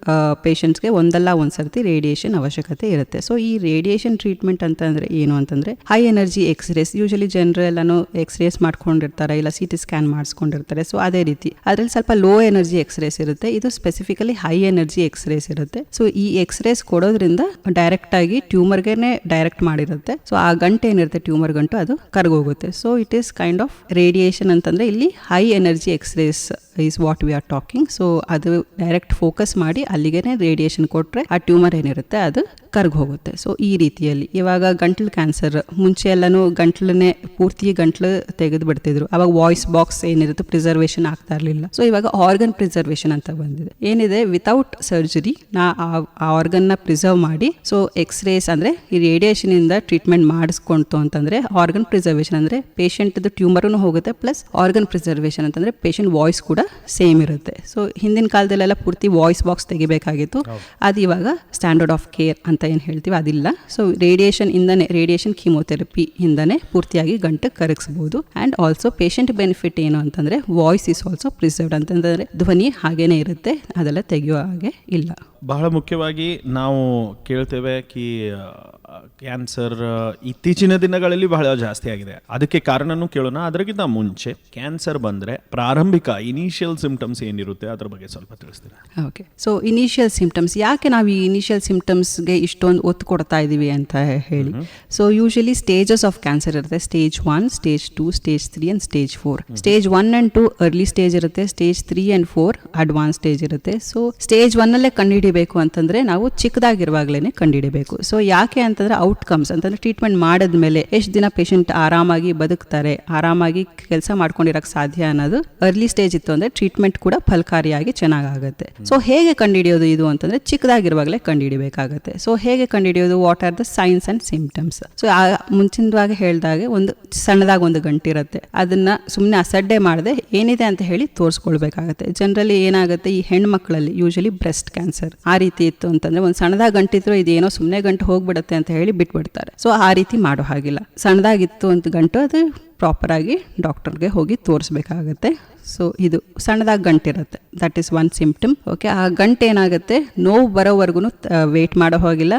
ಪೇಷಂಟ್ಸ್ಗೆ ಒಂದಲ್ಲ ಒಂದು ಸರ್ತಿ ರೇಡಿಯೇಷನ್ ಅವಶ್ಯಕತೆ ಇರುತ್ತೆ. ಸೊ ಈ ರೇಡಿಯೇಷನ್ ಟ್ರೀಟ್ಮೆಂಟ್ ಅಂತಂದರೆ ಏನು ಅಂತಂದರೆ ಹೈ ಎನರ್ಜಿ ಎಕ್ಸ್ರೇಸ್. ಯೂಶಲಿ ಜನರು ಎಲ್ಲನೂ ಎಕ್ಸ್ರೇಸ್ ಮಾಡ್ಕೊಂಡಿರ್ತಾರೆ, ಇಲ್ಲ CT ಸ್ಕ್ಯಾನ್ ಮಾಡಿಸ್ಕೊಂಡಿರ್ತಾರೆ. ಸೊ ಅದೇ ರೀತಿ ಅದರಲ್ಲಿ ಸ್ವಲ್ಪ ಲೋ ಎನರ್ಜಿ ಎಕ್ಸ್ರೇಸ್ ಇರುತ್ತೆ, ಇದು ಸ್ಪೆಸಿಫಿಕಲಿ ಹೈ ಎನರ್ಜಿ ಎಕ್ಸ್ರೇಸ್ ಇರುತ್ತೆ. ಸೊ ಈ ಎಕ್ಸ್ರೇಸ್ ಕೊಡೋದ್ರಿಂದ ಡೈರೆಕ್ಟ್ ಆಗಿ ಟ್ಯೂಮರ್ಗೆನೆ ಡೈರೆಕ್ಟ್ ಮಾಡಿರುತ್ತೆ. ಸೊ ಆ ಗಂಟೆ ಏನಿರುತ್ತೆ ಟ್ಯೂಮರ್ ಗಂಟು ಅದು ಕರಗೋಗುತ್ತೆ. So it is kind of radiation ಅಂತಂದ್ರೆ ಇಲ್ಲಿ high energy x-rays is what we are talking. So ಅದು ಡೈರೆಕ್ಟ್ ಫೋಕಸ್ ಮಾಡಿ ಅಲ್ಲಿಗೆನೆ ರೇಡಿಯೇಷನ್ ಕೊಟ್ಟರೆ ಆ ಟ್ಯೂಮರ್ ಏನಿರುತ್ತೆ ಅದು ಕರ್ಗ್ ಹೋಗುತ್ತೆ. ಸೊ ಈ ರೀತಿಯಲ್ಲಿ ಇವಾಗ ಗಂಟ್ಲು ಕ್ಯಾನ್ಸರ್, ಮುಂಚೆ ಎಲ್ಲನೂ ಗಂಟ್ಲನ್ನೇ ಪೂರ್ತಿ ಗಂಟ್ಲು ತೆಗೆದು ಬಿಡ್ತಿದ್ರು. ಅವಾಗ ವಾಯ್ಸ್ ಬಾಕ್ಸ್ ಏನಿರುತ್ತೆ ಪ್ರಿಸರ್ವೇಷನ್ ಆಗ್ತಾ ಇರಲಿಲ್ಲ. ಸೊ ಇವಾಗ ಆರ್ಗನ್ ಪ್ರಿಸರ್ವೇಷನ್ ಅಂತ ಬಂದಿದೆ. ಏನಿದೆ ವಿತೌಟ್ ಸರ್ಜರಿ ನಾ ಆ ಆರ್ಗನ್ನ ಪ್ರಿಸರ್ವ್ ಮಾಡಿ, ಸೊ ಎಕ್ಸ್ರೇಸ್ ಅಂದರೆ ಈ ರೇಡಿಯೇಷನ್ ಇಂದ ಟ್ರೀಟ್ಮೆಂಟ್ ಮಾಡಿಸ್ಕೊಂತು ಅಂತಂದ್ರೆ ಆರ್ಗನ್ ಪ್ರಿಸರ್ವೇಷನ್ ಅಂದರೆ ಪೇಷಂಟ್ ಟ್ಯೂಮರ್ನು ಹೋಗುತ್ತೆ, ಪ್ಲಸ್ ಆರ್ಗನ್ ಪ್ರಿಸರ್ವೇಷನ್ ಅಂತಂದ್ರೆ ಪೇಷಂಟ್ ವಾಯ್ಸ್ ಕೂಡ ಸೇಮ್ ಇರುತ್ತೆ. ಸೊ ಹಿಂದಿನ ಕಾಲದಲ್ಲೆಲ್ಲ ಪೂರ್ತಿ ವಾಯ್ಸ್ ಬಾಕ್ಸ್ ತೆಗಿಬೇಕಾಗಿತ್ತು, ಅದು ಇವಾಗ ಸ್ಟ್ಯಾಂಡರ್ಡ್ ಆಫ್ ಕೇರ್ ಅಂತ ಏನು ಹೇಳ್ತೀವಿ ಅದಿಲ್ಲ. ಸೊ ರೇಡಿಯೇಷನ್ ಇಂದನೇ, ರೇಡಿಯೇಷನ್ ಕೀಮೋಥೆರಪಿ ಇಂದನೇ ಪೂರ್ತಿಯಾಗಿ ಗಂಟು ಕರಗಿಸಬಹುದು. ಆ್ಯಂಡ್ ಆಲ್ಸೋ ಪೇಷಂಟ್ ಬೆನಿಫಿಟ್ ಏನು ಅಂತಂದರೆ ವಾಯ್ಸ್ ಈಸ್ ಆಲ್ಸೋ ಪ್ರಿಸರ್ವ್ಡ್, ಅಂತಂದರೆ ಧ್ವನಿ ಹಾಗೇನೇ ಇರುತ್ತೆ, ಅದೆಲ್ಲ ತೆಗೆಯೋ ಹಾಗೆ ಇಲ್ಲ. ಬಹಳ ಮುಖ್ಯವಾಗಿ ನಾವು ಕೇಳ್ತೇವೆ ಕಿ ಕ್ಯಾನ್ಸರ್ ಇತ್ತೀಚಿನ ದಿನಗಳಲ್ಲಿ ಬಹಳ ಜಾಸ್ತಿ ಆಗಿದೆ. ಅದಕ್ಕೆ ಕಾರಣನೂ ಕೇಳೋಣ. ಅದಕ್ಕಿಂತ ಮುಂಚೆ ಕ್ಯಾನ್ಸರ್ ಬಂದರೆ ಪ್ರಾರಂಭಿಕ ಇನಿಷಿಯಲ್ ಸಿಂಪ್ಟಮ್ಸ್ ಏನಿರುತ್ತೆ ಅದ್ರ ಬಗ್ಗೆ ಸ್ವಲ್ಪ ತಿಳಿಸ್ತೀರಾ? ಓಕೆ. ಸೊ ಇನಿಷಿಯಲ್ ಸಿಂಪ್ಟಮ್ಸ್, ಯಾಕೆ ನಾವು ಈ ಇನಿಷಿಯಲ್ ಸಿಂಪ್ಟಮ್ಸ್ಗೆ ಇಷ್ಟೊಂದು ಒತ್ತು ಕೊಡ್ತಾ ಇದ್ದೀವಿ ಅಂತ ಹೇಳಿ. So usually stages of cancer ಇರುತ್ತೆ. Stage 1, stage 2, stage 3 and stage 4. Stage 1 and 2 early stage ಇರುತ್ತೆ, ಸ್ಟೇಜ್ 3 and 4 ಅಡ್ವಾನ್ಸ್ ಸ್ಟೇಜ್ ಇರುತ್ತೆ. ಸೊ ಸ್ಟೇಜ್ 1 ಕಂಡುಹಿಡಿಬೇಕು ಅಂತಂದ್ರೆ ನಾವು ಚಿಕ್ಕದಾಗಿರುವಾಗಲೇ ಕಂಡುಹಿಡಿಬೇಕು. ಸೊ ಯಾಕೆ ಅಂತಂದ್ರೆ ಔಟ್ಕಮ್ಸ್ ಅಂತಂದ್ರೆ ಟ್ರೀಟ್ಮೆಂಟ್ ಮಾಡಿದ್ಮೇಲೆ ಎಷ್ಟು ದಿನ ಪೇಷಂಟ್ ಆರಾಮಾಗಿ ಬದುಕ್ತಾರೆ, ಆರಾಮಾಗಿ ಕೆಲಸ ಮಾಡ್ಕೊಂಡಿರಕ್ಕೆ ಸಾಧ್ಯ ಅನ್ನೋದು ಅರ್ಲಿ ಸ್ಟೇಜ್ ಇತ್ತು ಅಂದ್ರೆ ಟ್ರೀಟ್ಮೆಂಟ್ ಕೂಡ ಫಲಕಾರಿಯಾಗಿ ಚೆನ್ನಾಗಾಗುತ್ತೆ. ಸೊ ಹೇಗೆ ಕಂಡುಹಿಡಿಯೋದು ಇದು ಅಂತಂದ್ರೆ ಚಿಕ್ಕದಾಗಿರುವಾಗಲೇ ಕಂಡುಹಿಡಿಬೇಕಾಗತ್ತೆ. ಸೊ ಹೇಗೆ ಕಂಡುಹಿಡಿಯೋದು, what are the signs and symptoms. So ಮುಂಚಿನವಾಗಿ ಹೇಳಿದಾಗೆ ಒಂದು ಸಣ್ಣದಾಗಿ ಒಂದು ಗಂಟಿರುತ್ತೆ, ಅದನ್ನ ಸುಮ್ಮನೆ ಅಸಡ್ಡೆ ಮಾಡದೆ ಏನಿದೆ ಅಂತ ಹೇಳಿ ತೋರಿಸ್ಕೊಳ್ಬೇಕಾಗತ್ತೆ. ಜನರಲಿ ಏನಾಗುತ್ತೆ, ಈ ಹೆಣ್ಮಕ್ಳಲ್ಲಿ ಯೂಶಲಿ ಬ್ರೆಸ್ಟ್ ಕ್ಯಾನ್ಸರ್ ಆ ರೀತಿ ಇತ್ತು ಅಂತಂದ್ರೆ ಒಂದು ಸಣ್ಣದಾಗಿ ಗಂಟಿದ್ರು ಇದೇನೋ ಸುಮ್ಮನೆ ಗಂಟು ಹೋಗ್ಬಿಡುತ್ತೆ ಅಂತ ಹೇಳಿ ಬಿಟ್ಬಿಡ್ತಾರೆ. ಸೊ ಆ ರೀತಿ ಮಾಡೋ ಹಾಗಿಲ್ಲ. ಸಣ್ಣದಾಗಿತ್ತು ಅಂತ ಗಂಟು ಅದು ಪ್ರಾಪರ್ ಆಗಿ ಡಾಕ್ಟರ್ಗೆ ಹೋಗಿ ತೋರಿಸ್ಬೇಕಾಗತ್ತೆ. ಸೊ ಇದು ಸಣ್ಣದಾಗಿ ಗಂಟಿರುತ್ತೆ, that is one symptom. Okay. ಆ ಗಂಟು ಏನಾಗುತ್ತೆ, ನೋವು ಬರೋವರೆಗೂ ವೇಟ್ ಮಾಡೋ ಹೋಗಿಲ್ಲ,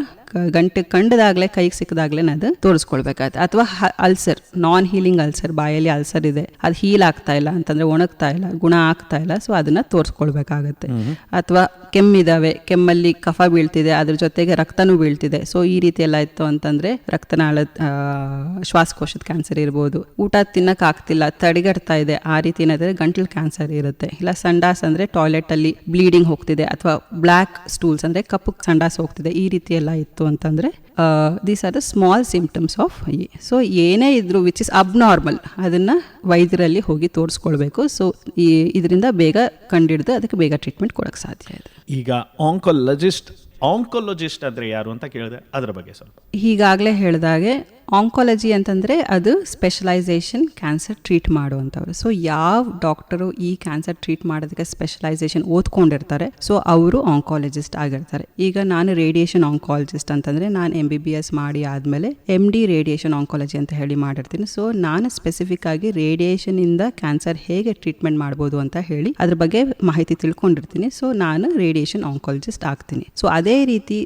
ಗಂಟೆ ಕಂಡದಾಗಲೇ ಕೈಗೆ ಸಿಕ್ಕದಾಗಲೇ ಅದು ತೋರಿಸ್ಕೊಳ್ಬೇಕಾಗತ್ತೆ. ಅಥವಾ ಅಲ್ಸರ್, ನಾನ್ ಹೀಲಿಂಗ್ ಅಲ್ಸರ್, ಬಾಯಲ್ಲಿ ಅಲ್ಸರ್ ಇದೆ, ಅದು ಹೀಲ್ ಆಗ್ತಾ ಇಲ್ಲ ಅಂತಂದ್ರೆ ಒಣಗ್ತಾ ಇಲ್ಲ, ಗುಣ ಆಗ್ತಾ ಇಲ್ಲ, ಸೊ ಅದನ್ನ ತೋರಿಸ್ಕೊಳ್ಬೇಕಾಗತ್ತೆ. ಅಥವಾ ಕೆಮ್ಮಿದಾವೆ, ಕೆಮ್ಮಲ್ಲಿ ಕಫ ಬೀಳ್ತಿದೆ, ಅದ್ರ ಜೊತೆಗೆ ರಕ್ತನೂ ಬೀಳ್ತಿದೆ. ಸೊ ಈ ರೀತಿ ಎಲ್ಲ ಇತ್ತು ಅಂತಂದ್ರೆ ರಕ್ತನಾಳ, ಶ್ವಾಸಕೋಶದ ಕ್ಯಾನ್ಸರ್ ಇರ್ಬೋದು. ಊಟ ತಿನ್ನಕ್ ಆಗ್ತಿಲ್ಲ, ತಡೆಗಟ್ತಾ ಇದೆ, ಆ ರೀತಿ ಏನಾದ್ರೆ ಗಂಟ್ಲು ಕ್ಯಾನ್ಸರ್ ಇರುತ್ತೆ. ಇಲ್ಲ ಸಂಡಾಸ್ ಅಂದ್ರೆ ಟಾಯ್ಲೆಟ್ ಅಲ್ಲಿ ಬ್ಲೀಡಿಂಗ್ ಹೋಗ್ತಿದೆ, ಅಥವಾ ಬ್ಲ್ಯಾಕ್ ಸ್ಟೂಲ್ಸ್ ಅಂದ್ರೆ ಕಪ್ಪು ಸಂಡಾಸ್ ಹೋಗ್ತಿದೆ, ಈ ರೀತಿ ಎಲ್ಲ ಇತ್ತು ಅಂತಂದ್ರೆ these are the small symptoms of A. So ಏನೇ ಇದ್ರು ವಿಚ್ ಇಸ್ ಅಬ್ನಾರ್ಮಲ್ ಅದನ್ನ ವೈದ್ಯರಲ್ಲಿ ಹೋಗಿ ತೋರಿಸ್ಕೊಳ್ಬೇಕು. ಸೊ ಇದರಿಂದ ಬೇಗ ಕಂಡಿಡಿದು ಅದಕ್ಕೆ ಬೇಗ ಟ್ರೀಟ್ಮೆಂಟ್ ಕೊಡಕ್ಕೆ ಸಾಧ್ಯ ಇದೆ. ಈಗ ಆಂಕೊಲಜಿಸ್ಟ್ ಅಂದ್ರೆ ಯಾರು ಅಂತ ಕೇಳಿದೆ, ಅದರ ಬಗ್ಗೆ ಸ್ವಲ್ಪ. ಈಗಾಗಲೇ ಹೇಳಿದಾಗೆ ಆಂಕಾಲಜಿ ಅಂತಂದರೆ ಅದು ಸ್ಪೆಷಲೈಸೇಷನ್ ಕ್ಯಾನ್ಸರ್ ಟ್ರೀಟ್ ಮಾಡುವಂಥವ್ರು. ಸೊ ಯಾವ ಡಾಕ್ಟರು ಈ ಕ್ಯಾನ್ಸರ್ ಟ್ರೀಟ್ ಮಾಡೋದಕ್ಕೆ ಸ್ಪೆಷಲೈಸೇಷನ್ ಓದ್ಕೊಂಡಿರ್ತಾರೆ, ಸೊ ಅವರು ಆಂಕಾಲಜಿಸ್ಟ್ ಆಗಿರ್ತಾರೆ. ಈಗ ನಾನು ರೇಡಿಯೇಷನ್ ಆಂಕಾಲಜಿಸ್ಟ್ ಅಂತಂದರೆ ನಾನು MBBS ಮಾಡಿ ಆದಮೇಲೆ MD ರೇಡಿಯೇಷನ್ ಆಂಕಾಲಜಿ ಅಂತ ಹೇಳಿ ಮಾಡಿರ್ತೀನಿ. ಸೊ ನಾನು ಸ್ಪೆಸಿಫಿಕ್ ಆಗಿ ರೇಡಿಯೇಷನಿಂದ ಕ್ಯಾನ್ಸರ್ ಹೇಗೆ ಟ್ರೀಟ್ಮೆಂಟ್ ಮಾಡ್ಬೋದು ಅಂತ ಹೇಳಿ ಅದ್ರ ಬಗ್ಗೆ ಮಾಹಿತಿ ತಿಳ್ಕೊಂಡಿರ್ತೀನಿ. ಸೊ ನಾನು ರೇಡಿಯೇಷನ್ ಆಂಕಾಲಜಿಸ್ಟ್ ಆಗ್ತೀನಿ. ಸೊ ಅದೇ ರೀತಿ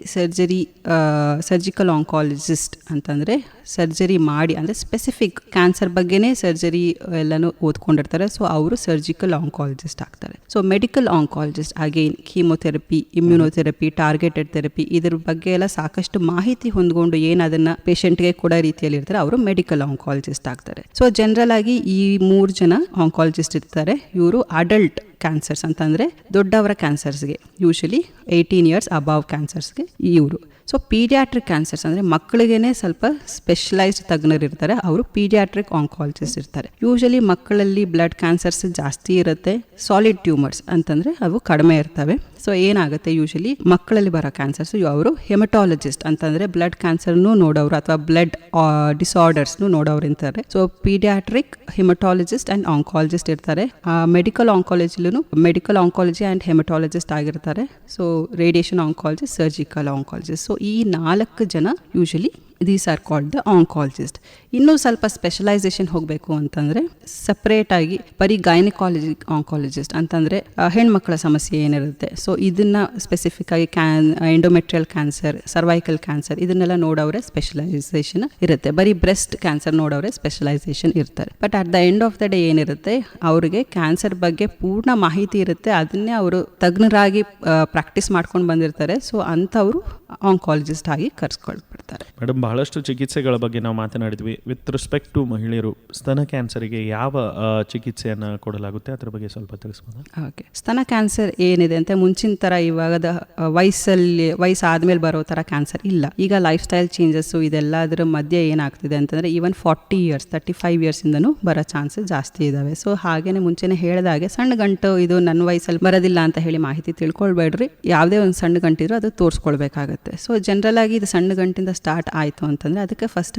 ಸರ್ಜಿಕಲ್ ಆಂಕಾಲಜಿಸ್ಟ್ ಅಂತಂದರೆ ಸರ್ಜರಿ ಮಾಡಿ ಅಂದರೆ ಸ್ಪೆಸಿಫಿಕ್ ಕ್ಯಾನ್ಸರ್ ಬಗ್ಗೆನೇ ಸರ್ಜರಿ ಎಲ್ಲನೂ ಓದ್ಕೊಂಡಿರ್ತಾರೆ. ಸೊ ಅವರು ಸರ್ಜಿಕಲ್ ಆಂಕಾಲಜಿಸ್ಟ್ ಆಗ್ತಾರೆ. So medical oncologist again chemotherapy, immunotherapy, targeted therapy ಇದ್ರ ಬಗ್ಗೆ ಎಲ್ಲ ಸಾಕಷ್ಟು ಮಾಹಿತಿ ಹೊಂದ್ಕೊಂಡು ಏನು ಅದನ್ನ ಪೇಷಂಟ್ಗೆ ಕೊಡೋ ರೀತಿಯಲ್ಲಿ ಇರ್ತಾರೆ, ಅವರು ಮೆಡಿಕಲ್ ಆಂಕಾಲಜಿಸ್ಟ್ ಆಗ್ತಾರೆ. ಸೊ ಜನರಲ್ ಆಗಿ ಈ 3 ಜನ ಆಂಕಾಲಜಿಸ್ಟ್ ಇರ್ತಾರೆ. ಇವರು ಅಡಲ್ಟ್ ಕ್ಯಾನ್ಸರ್ಸ್ ಅಂತಂದರೆ ದೊಡ್ಡವರ ಕ್ಯಾನ್ಸರ್ಸ್ಗೆ, ಯೂಶಲಿ 18 ಇಯರ್ಸ್ ಅಬವ್ ಕ್ಯಾನ್ಸರ್ಸ್ಗೆ ಇವರು. ಸೊ ಪೀಡಿಯಾಟ್ರಿಕ್ ಕ್ಯಾನ್ಸರ್ಸ್ ಅಂದರೆ ಮಕ್ಕಳಿಗೇನೆ ಸ್ವಲ್ಪ ಸ್ಪೆಷಲೈಸ್ಡ್ ತಜ್ಞರು ಇರ್ತಾರೆ, ಅವರು ಪೀಡಿಯಾಟ್ರಿಕ್ ಆಂಕಾಲಜಿಸ್ಟ್ ಇರ್ತಾರೆ. ಯೂಶಲಿ ಮಕ್ಕಳಲ್ಲಿ ಬ್ಲಡ್ ಕ್ಯಾನ್ಸರ್ಸ್ ಜಾಸ್ತಿ ಇರುತ್ತೆ, ಸಾಲಿಡ್ ಟ್ಯೂಮರ್ಸ್ ಅಂತಂದರೆ ಅವು ಕಡಿಮೆ ಇರ್ತವೆ. ಸೊ ಏನಾಗುತ್ತೆ, ಯೂಶಲಿ ಮಕ್ಕಳಲ್ಲಿ ಬರೋ ಕ್ಯಾನ್ಸರ್ಸ್ ಅವರು ಹೆಮಟಾಲಜಿಸ್ಟ್ ಅಂತಂದರೆ ಬ್ಲಡ್ ಕ್ಯಾನ್ಸರ್ನು ನೋಡೋರು ಅಥವಾ ಬ್ಲಡ್ ಡಿಸಾರ್ಡರ್ಸ್ನು ನೋಡೋರು ಇರ್ತಾರೆ. So paediatric, haematologist and oncologist ಇರ್ತಾರೆ. ಮೆಡಿಕಲ್ ಆಂಕಾಲಜಿ ಆ್ಯಂಡ್ ಹೆಮಟಾಲಜಿಸ್ಟ್ ಆಗಿರ್ತಾರೆ. So radiation oncologist, surgical oncologist. So ಈ 4 ಜನ usually these are called the oncologist. ಇನ್ನೂ ಸ್ವಲ್ಪ ಸ್ಪೆಷಲೈಸೇಷನ್ ಹೋಗಬೇಕು ಅಂತಂದರೆ ಸಪ್ರೇಟಾಗಿ ಬರೀ ಗೈನಕಾಲಜಿ ಆಂಕಾಲಜಿಸ್ಟ್ ಅಂತಂದರೆ ಹೆಣ್ಮಕ್ಳ ಸಮಸ್ಯೆ ಏನಿರುತ್ತೆ, ಸೊ ಇದನ್ನು ಸ್ಪೆಸಿಫಿಕ್ ಆಗಿ ಎಂಡೋಮೆಟ್ರಿಯಲ್ ಕ್ಯಾನ್ಸರ್, ಸರ್ವೈಕಲ್ ಕ್ಯಾನ್ಸರ್ ಇದನ್ನೆಲ್ಲ ನೋಡೋರೆ ಸ್ಪೆಷಲೈಸೇಷನ್ ಇರುತ್ತೆ. ಬರೀ ಬ್ರೆಸ್ಟ್ ಕ್ಯಾನ್ಸರ್ ನೋಡೋರೆ ಸ್ಪೆಷಲೈಸೇಷನ್ ಇರ್ತಾರೆ. But at the end of the day ಏನಿರುತ್ತೆ, ಅವರಿಗೆ ಕ್ಯಾನ್ಸರ್ ಬಗ್ಗೆ ಪೂರ್ಣ ಮಾಹಿತಿ ಇರುತ್ತೆ, ಅದನ್ನೇ ಅವರು ತಜ್ಞರಾಗಿ ಪ್ರಾಕ್ಟೀಸ್ ಮಾಡ್ಕೊಂಡು ಬಂದಿರ್ತಾರೆ. ಸೊ ಅಂಥವರು ಆಂಕಾಲಜಿಸ್ಟ್ ಆಗಿ ಕರ್ಸ್ಕೊಳ್ಬಿಡ್ತಾರೆ. ಮೇಡಮ್, ಬಹಳಷ್ಟು ಚಿಕಿತ್ಸೆಗಳ ಬಗ್ಗೆ ನಾವು ಮಾತನಾಡಿದ್ವಿ. ವಿತ್ ರೆಸ್ಪೆಕ್ಟ್ ಟು ಮಹಿಳೆಯರು ಸ್ತನ ಕ್ಯಾನ್ಸರ್ಗೆ ಯಾವ ಚಿಕಿತ್ಸೆಯನ್ನು ಕೊಡಲಾಗುತ್ತೆ ಅದರ ಬಗ್ಗೆ ಸ್ವಲ್ಪ ತಿಳಿಸ್ಬೋದಾ? ಓಕೆ, ಸ್ತನ ಕ್ಯಾನ್ಸರ್ ಏನಿದೆ ಅಂತ ಮುಂಚಿನ ಥರ ಇವಾಗದ ವಯಸ್ಸಾದ್ಮೇಲೆ ಬರೋ ಥರ ಕ್ಯಾನ್ಸರ್ ಇಲ್ಲ. ಈಗ ಲೈಫ್ ಸ್ಟೈಲ್ ಚೇಂಜಸ್ಸು ಇದೆಲ್ಲದರ ಮಧ್ಯೆ ಏನಾಗ್ತಿದೆ ಅಂತಂದರೆ ಈವನ್ 40 ಇಯರ್ಸ್ 35 ಇಯರ್ಸಿಂದನೂ ಬರೋ ಚಾನ್ಸಸ್ ಜಾಸ್ತಿ ಇದ್ದಾವೆ. ಸೊ ಹಾಗೇನೆ ಮುಂಚೆನೇ ಹೇಳಿದಾಗೆ ಸಣ್ಣ ಗಂಟು ಇದು ನನ್ನ ವಯಸ್ಸಲ್ಲಿ ಬರೋದಿಲ್ಲ ಅಂತ ಹೇಳಿ ಮಾಹಿತಿ ತಿಳ್ಕೊಳ್ಬೇಡ್ರಿ. ಯಾವುದೇ ಒಂದು ಸಣ್ಣ ಗಂಟಿದ್ರು ಅದು ತೋರಿಸ್ಕೊಳ್ಬೇಕಾಗತ್ತೆ. ಸೊ ಜನರಲ್ ಆಗಿ ಇದು ಸಣ್ಣ ಗಂಟಿಂದ ಸ್ಟಾರ್ಟ್ ಆಯಿತು ಅಂತಂದರೆ ಅದಕ್ಕೆ ಫಸ್ಟ್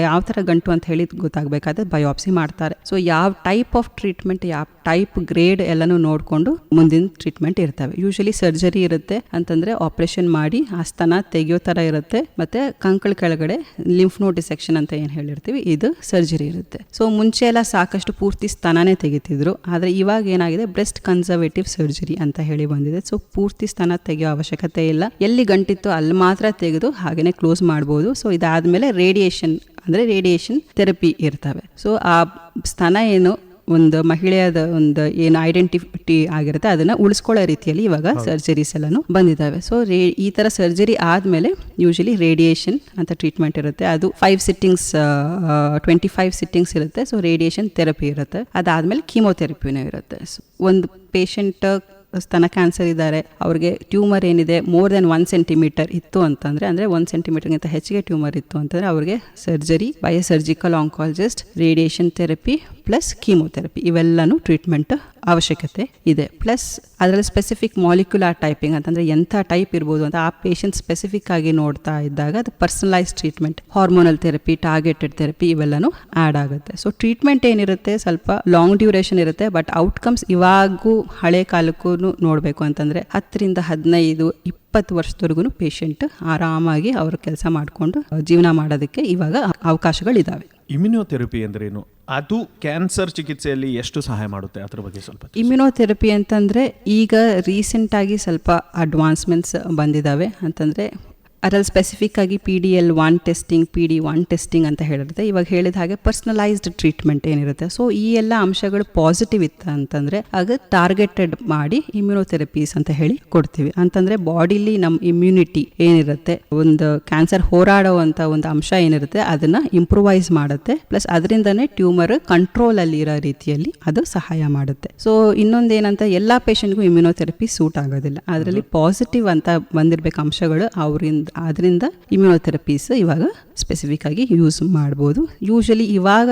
ಯಾವ ಥರ ಗಂಟು ಅಂತ ಹೇಳಿ ಗೊತ್ತಾಗಬೇಕಾದ್ರೆ ಬಯೋಪ್ಸಿ ಮಾಡ್ತಾರೆ. ಸೊ ಯಾವ ಟೈಪ್ ಆಫ್ ಟ್ರೀಟ್ಮೆಂಟ್, ಯಾವ ಟೈಪ್ ಗ್ರೇಡ್ ಎಲ್ಲನೂ ನೋಡಿಕೊಂಡು ಮುಂದಿನ ಟ್ರೀಟ್ಮೆಂಟ್ ಇರ್ತವೆ. ಯೂಶಲಿ ಸರ್ಜರಿ ಇರುತ್ತೆ ಅಂತಂದರೆ ಆಪರೇಷನ್ ಮಾಡಿ ಆ ಸ್ತನ ತೆಗೆಯೋ ಥರ ಇರುತ್ತೆ. ಮತ್ತು ಕಂಕಳ ಕೆಳಗಡೆ ಲಿಂಫ್ ನೋಡ್ ಡಿಸೆಕ್ಷನ್ ಅಂತ ಏನು ಹೇಳಿರ್ತೀವಿ, ಇದು ಸರ್ಜರಿ ಇರುತ್ತೆ. ಸೊ ಮುಂಚೆ ಎಲ್ಲ ಸಾಕಷ್ಟು ಪೂರ್ತಿ ಸ್ತನನೇ ತೆಗಿತಿದ್ರು, ಆದರೆ ಇವಾಗ ಏನಾಗಿದೆ ಬ್ರೆಸ್ಟ್ ಕನ್ಸರ್ವೇಟಿವ್ ಸರ್ಜರಿ ಅಂತ ಹೇಳಿ ಬಂದಿದೆ. ಸೊ ಪೂರ್ತಿ ಸ್ತನ ತೆಗೆಯೋ ಅವಶ್ಯಕತೆ ಇಲ್ಲ, ಎಲ್ಲಿ ಗಂಟಿತ್ತು ಅಲ್ಲಿ ಮಾತ್ರ ತೆಗೆದು ಹಾಗೇನೆ ಕ್ಲೋಸ್ ಮಾಡ್ಬೋದು. ಸೊ ಇದಾದ್ಮೇಲೆ ರೇಡಿಯೇಷನ್ ಥೆರಪಿ ಇರ್ತವೆ. ಸೊ ಆ ಸ್ತನ ಏನು ಒಂದು ಮಹಿಳೆಯದ ಒಂದು ಏನು ಐಡೆಂಟಿಟಿ ಆಗಿರುತ್ತೆ ಅದನ್ನ ಉಳಿಸ್ಕೊಳ್ಳೋ ರೀತಿಯಲ್ಲಿ ಇವಾಗ ಸರ್ಜರೀಸ್ ಎಲ್ಲಾನು ಬಂದಿದ್ದಾವೆ. ಸೊ ಈ ತರ ಸರ್ಜರಿ ಆದ್ಮೇಲೆ ಯೂಶಲಿ ರೇಡಿಯೇಷನ್ ಅಂತ ಟ್ರೀಟ್ಮೆಂಟ್ ಇರುತ್ತೆ. ಅದು 25 ಸಿಟ್ಟಿಂಗ್ಸ್ ಇರುತ್ತೆ. ಸೊ ರೇಡಿಯೇಷನ್ ಥೆರಪಿ ಇರುತ್ತೆ. ಅದಾದ್ಮೇಲೆ ಕೀಮೋಥೆರಪಿನೂ ಇರುತ್ತೆ. ಒಂದು ಪೇಷಂಟ್ ಸ್ತನ ಕ್ಯಾನ್ಸರ್ ಇದ್ದಾರೆ, ಅವ್ರಿಗೆ ಟ್ಯೂಮರ್ ಏನಿದೆ ಮೋರ್ ದೆನ್ 1 ಸೆಂಟಿಮೀಟರ್ ಇತ್ತು ಅಂತಂದರೆ, ಅಂದರೆ 1 ಸೆಂಟಿಮೀಟರ್ಗಿಂತ ಹೆಚ್ಚಿಗೆ ಟ್ಯೂಮರ್ ಇತ್ತು ಅಂತಂದರೆ ಅವ್ರಿಗೆ surgery by surgical oncologist, radiation therapy plus chemotherapy ಇವೆಲ್ಲನೂ ಟ್ರೀಟ್ಮೆಂಟ್ ಅವಶ್ಯಕತೆ ಇದೆ. ಪ್ಲಸ್ ಅದರಲ್ಲಿ ಸ್ಪೆಸಿಫಿಕ್ ಮಾಲಿಕ್ಯುಲರ್ ಟೈಪಿಂಗ್ ಅಂತಂದರೆ ಎಂಥ ಟೈಪ್ ಇರ್ಬೋದು ಅಂತ ಆ ಪೇಷಂಟ್ ಸ್ಪೆಸಿಫಿಕ್ ಆಗಿ ನೋಡ್ತಾ ಇದ್ದಾಗ ಅದು personalise treatment, hormonal therapy, targeted therapy ಇವೆಲ್ಲನೂ ಆ್ಯಡ್ ಆಗುತ್ತೆ. ಸೊ ಟ್ರೀಟ್ಮೆಂಟ್ ಏನಿರುತ್ತೆ ಸ್ವಲ್ಪ ಲಾಂಗ್ ಡ್ಯೂರೇಷನ್ ಇರುತ್ತೆ. ಬಟ್ ಔಟ್ಕಮ್ಸ್ ಇವಾಗೂ ಹಳೆ ಕಾಲಕ್ಕೂ ನೋಡಬೇಕು ಅಂತಂದರೆ 10 ರಿಂದ 15, 20 ವರ್ಷದವರೆಗೂ ಪೇಷಂಟ್ ಆರಾಮಾಗಿ ಅವ್ರ ಕೆಲಸ ಮಾಡಿಕೊಂಡು ಜೀವನ ಮಾಡೋದಕ್ಕೆ ಇವಾಗ ಅವಕಾಶಗಳಿದ್ದಾವೆ. ಇಮ್ಯುನೋಥೆರಪಿ ಅಂದ್ರೇನು? ಅದು ಕ್ಯಾನ್ಸರ್ ಚಿಕಿತ್ಸೆಯಲ್ಲಿ ಎಷ್ಟು ಸಹಾಯ ಮಾಡುತ್ತೆ ಅದ್ರ ಬಗ್ಗೆ ಸ್ವಲ್ಪ? ಇಮ್ಯುನೋಥೆರಪಿ ಅಂತಂದರೆ ಈಗ ರೀಸೆಂಟಾಗಿ ಸ್ವಲ್ಪ ಅಡ್ವಾನ್ಸ್ಮೆಂಟ್ಸ್ ಬಂದಿದ್ದಾವೆ. ಅಂತಂದರೆ ಅದರಲ್ಲಿ ಸ್ಪೆಸಿಫಿಕ್ ಆಗಿ PD-L1 ಟೆಸ್ಟಿಂಗ್, PD-1 ಟೆಸ್ಟಿಂಗ್ ಅಂತ ಹೇಳಿರುತ್ತೆ. ಇವಾಗ ಹೇಳಿದ ಹಾಗೆ ಪರ್ಸನಲೈಸ್ಡ್ ಟ್ರೀಟ್ಮೆಂಟ್ ಏನಿರುತ್ತೆ. ಸೊ ಈ ಎಲ್ಲ ಅಂಶಗಳು ಪಾಸಿಟಿವ್ ಇತ್ತು ಅಂತಂದರೆ ಆಗ ಟಾರ್ಗೆಟೆಡ್ ಮಾಡಿ ಇಮ್ಯುನೋಥೆರಪೀಸ್ ಅಂತ ಹೇಳಿ ಕೊಡ್ತೀವಿ. ಅಂತಂದರೆ ಬಾಡಿಲಿ ನಮ್ಮ ಇಮ್ಯುನಿಟಿ ಏನಿರುತ್ತೆ, ಒಂದು ಕ್ಯಾನ್ಸರ್ ಹೋರಾಡುವಂಥ ಒಂದು ಅಂಶ ಏನಿರುತ್ತೆ ಅದನ್ನು ಇಂಪ್ರೂವೈಸ್ ಮಾಡುತ್ತೆ. ಪ್ಲಸ್ ಅದರಿಂದನೇ ಟ್ಯೂಮರ್ ಕಂಟ್ರೋಲಲ್ಲಿ ಇರೋ ರೀತಿಯಲ್ಲಿ ಅದು ಸಹಾಯ ಮಾಡುತ್ತೆ. ಸೊ ಇನ್ನೊಂದೇನಂತ ಎಲ್ಲ ಪೇಷಂಟ್ಗೂ ಇಮ್ಯುನೋಥೆರಪಿ ಸೂಟ್ ಆಗೋದಿಲ್ಲ. ಅದರಲ್ಲಿ ಪಾಸಿಟಿವ್ ಅಂತ ಬಂದಿರಬೇಕು ಅಂಶಗಳು, ಅದರಿಂದ ಇಮ್ಯುನೋಥೆರಪೀಸ್ ಇವಾಗ ಸ್ಪೆಸಿಫಿಕ್ ಆಗಿ ಯೂಸ್ ಮಾಡ್ಬೋದು. ಯೂಶಲಿ ಇವಾಗ